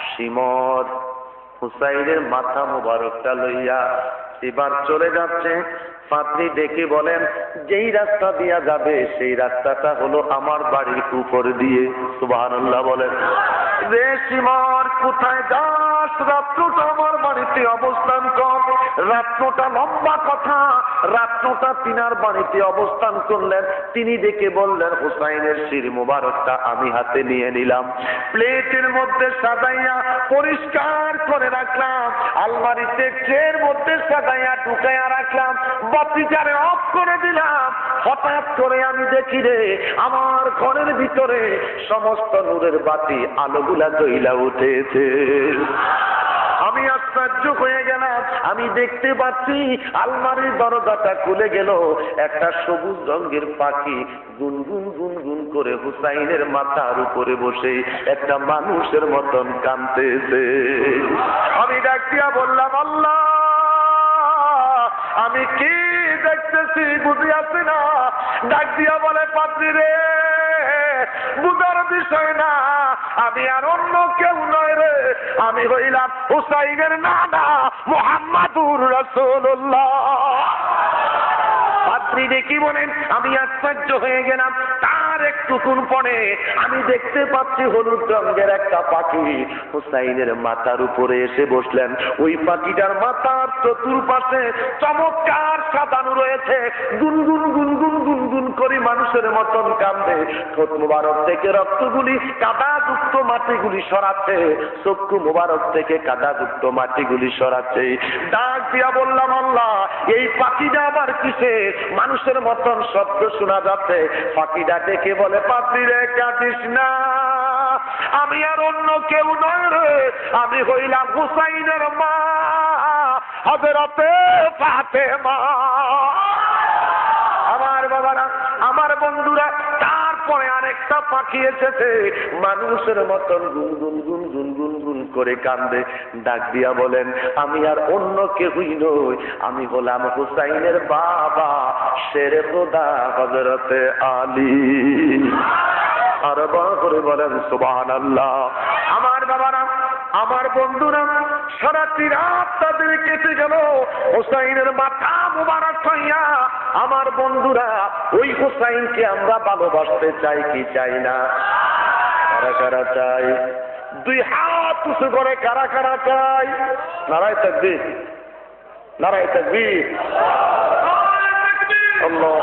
সিমর হুসাইনের মাথা মুবারকটা লইয়া এবার চলে যাচ্ছে। পাত্রী ডেকে বলেন, যেই রাস্তা দিয়া যাবে সেই রাস্তাটা হলো আমার বাড়ির উপর দিয়ে। সুবহানাল্লাহ বলেন। রে সিমর কোথায় যাস? রাত্রটা আমার বাড়িতে অবস্থান কর। রাত্রটা লম্বা কথা, রাত্রটা তিনার বাড়িতে অবস্থান করলেন। তিনি ডেকে বললেন, হুসাইনের শির মুবারকটা আমি হাতে নিয়ে নিলাম, প্লেটের মধ্যে সাজাইয়া পরিষ্কার করে রাখলাম, আলমারিতে ট্রের মধ্যে সাজাইয়া ঢুকাইয়া রাখলাম, বাতিটারে অফ করে দিলাম। হঠাৎ করে আমি দেখি রে আমার ঘরের ভিতরে সমস্ত নূরের বাতি আলোগুলা জ্বলা উঠেছে। আমি আশ্চর্য হয়ে গেলাম, আমি দেখতে পাচ্ছি আলমারির দরজাটা খুলে গেল, একটা সবুজ রঙের পাখি গুনগুন গুনগুন করে হুসাইনের মাথার উপরে বসে একটা মানুষের মতন কাঁদতেছে। আমি ডাক দিয়া বললাম, আল্লাহ আমি কি দেখতেছি বুঝিয়াছি না। ডাক দিয়া বলে, পাত্রী রে বুঝার বিষয় না, আমি আর অন্য কেউ নয় রে, আমি হইলাম হুসাইনের নানা মুহাম্মাদুর রাসূলুল্লাহ। পাত্রী দেখি বলেন, আমি আশ্চর্য হয়ে গেলাম। তার একটুক্ষণ পরে আমি দেখতে পাচ্ছি হলুদ রঙের একটা পাখি হুসাইনের মাথার উপরে এসে বসলেন। ওই পাখিটার মাথার চতুর্পাশে চমৎকার সাজানো রয়েছে, গুনগুন গুনগুন গুনগুন করে মানুষের মতন কান্দে। ঠোঁট মুবারক থেকে রক্তগুলি কাদাযুক্ত মাটিগুলি সরাচ্ছে, চক্ষু মুবারক থেকে কাদাযুক্ত মাটিগুলি সরাচ্ছে। ডাক দিয়া বললাম, আল্লাহ এই পাখিটা আবার কিসে মানুষের মতন শব্দ শোনা যাচ্ছে। পাখিটা ডেকে বলে, পাত্রী রে কাঁদিস না, আমি আর অন্য কেউ নয় রে, আমি হইলাম হুসাইনের মা হযরতে ফাতেমা। আমার বাবারা, আমার বন্ধুরা, তারপরে আরেকটা পাখি এসেছে মানুষের মতন গুনগুন গুনগুন গুনগুন করে কান্দে। ডাক দিয়া বলেন, আমি আর অন্য কেউই নই, আমি হলাম হুসাইনের বাবা শেরে খোদা হযরতে আলী। আর বড় করে বলেন সুবহানাল্লাহ। আমার বাবারা, আমার বন্ধুরা, সারাটি রাত তাদের কেটে গেল হুসাইনের মাথা মুবারক হইয়া। আমার বন্ধুরা, ওই হুসাইনকে আমরা ভালোবাসতে চাই কি চাই না? কারা কারা চাই? দুই হাত উঁচু করে কারা কারা চাই? নারায়ে তাকবীর, নারায়ে তাকবীর, আল্লাহ।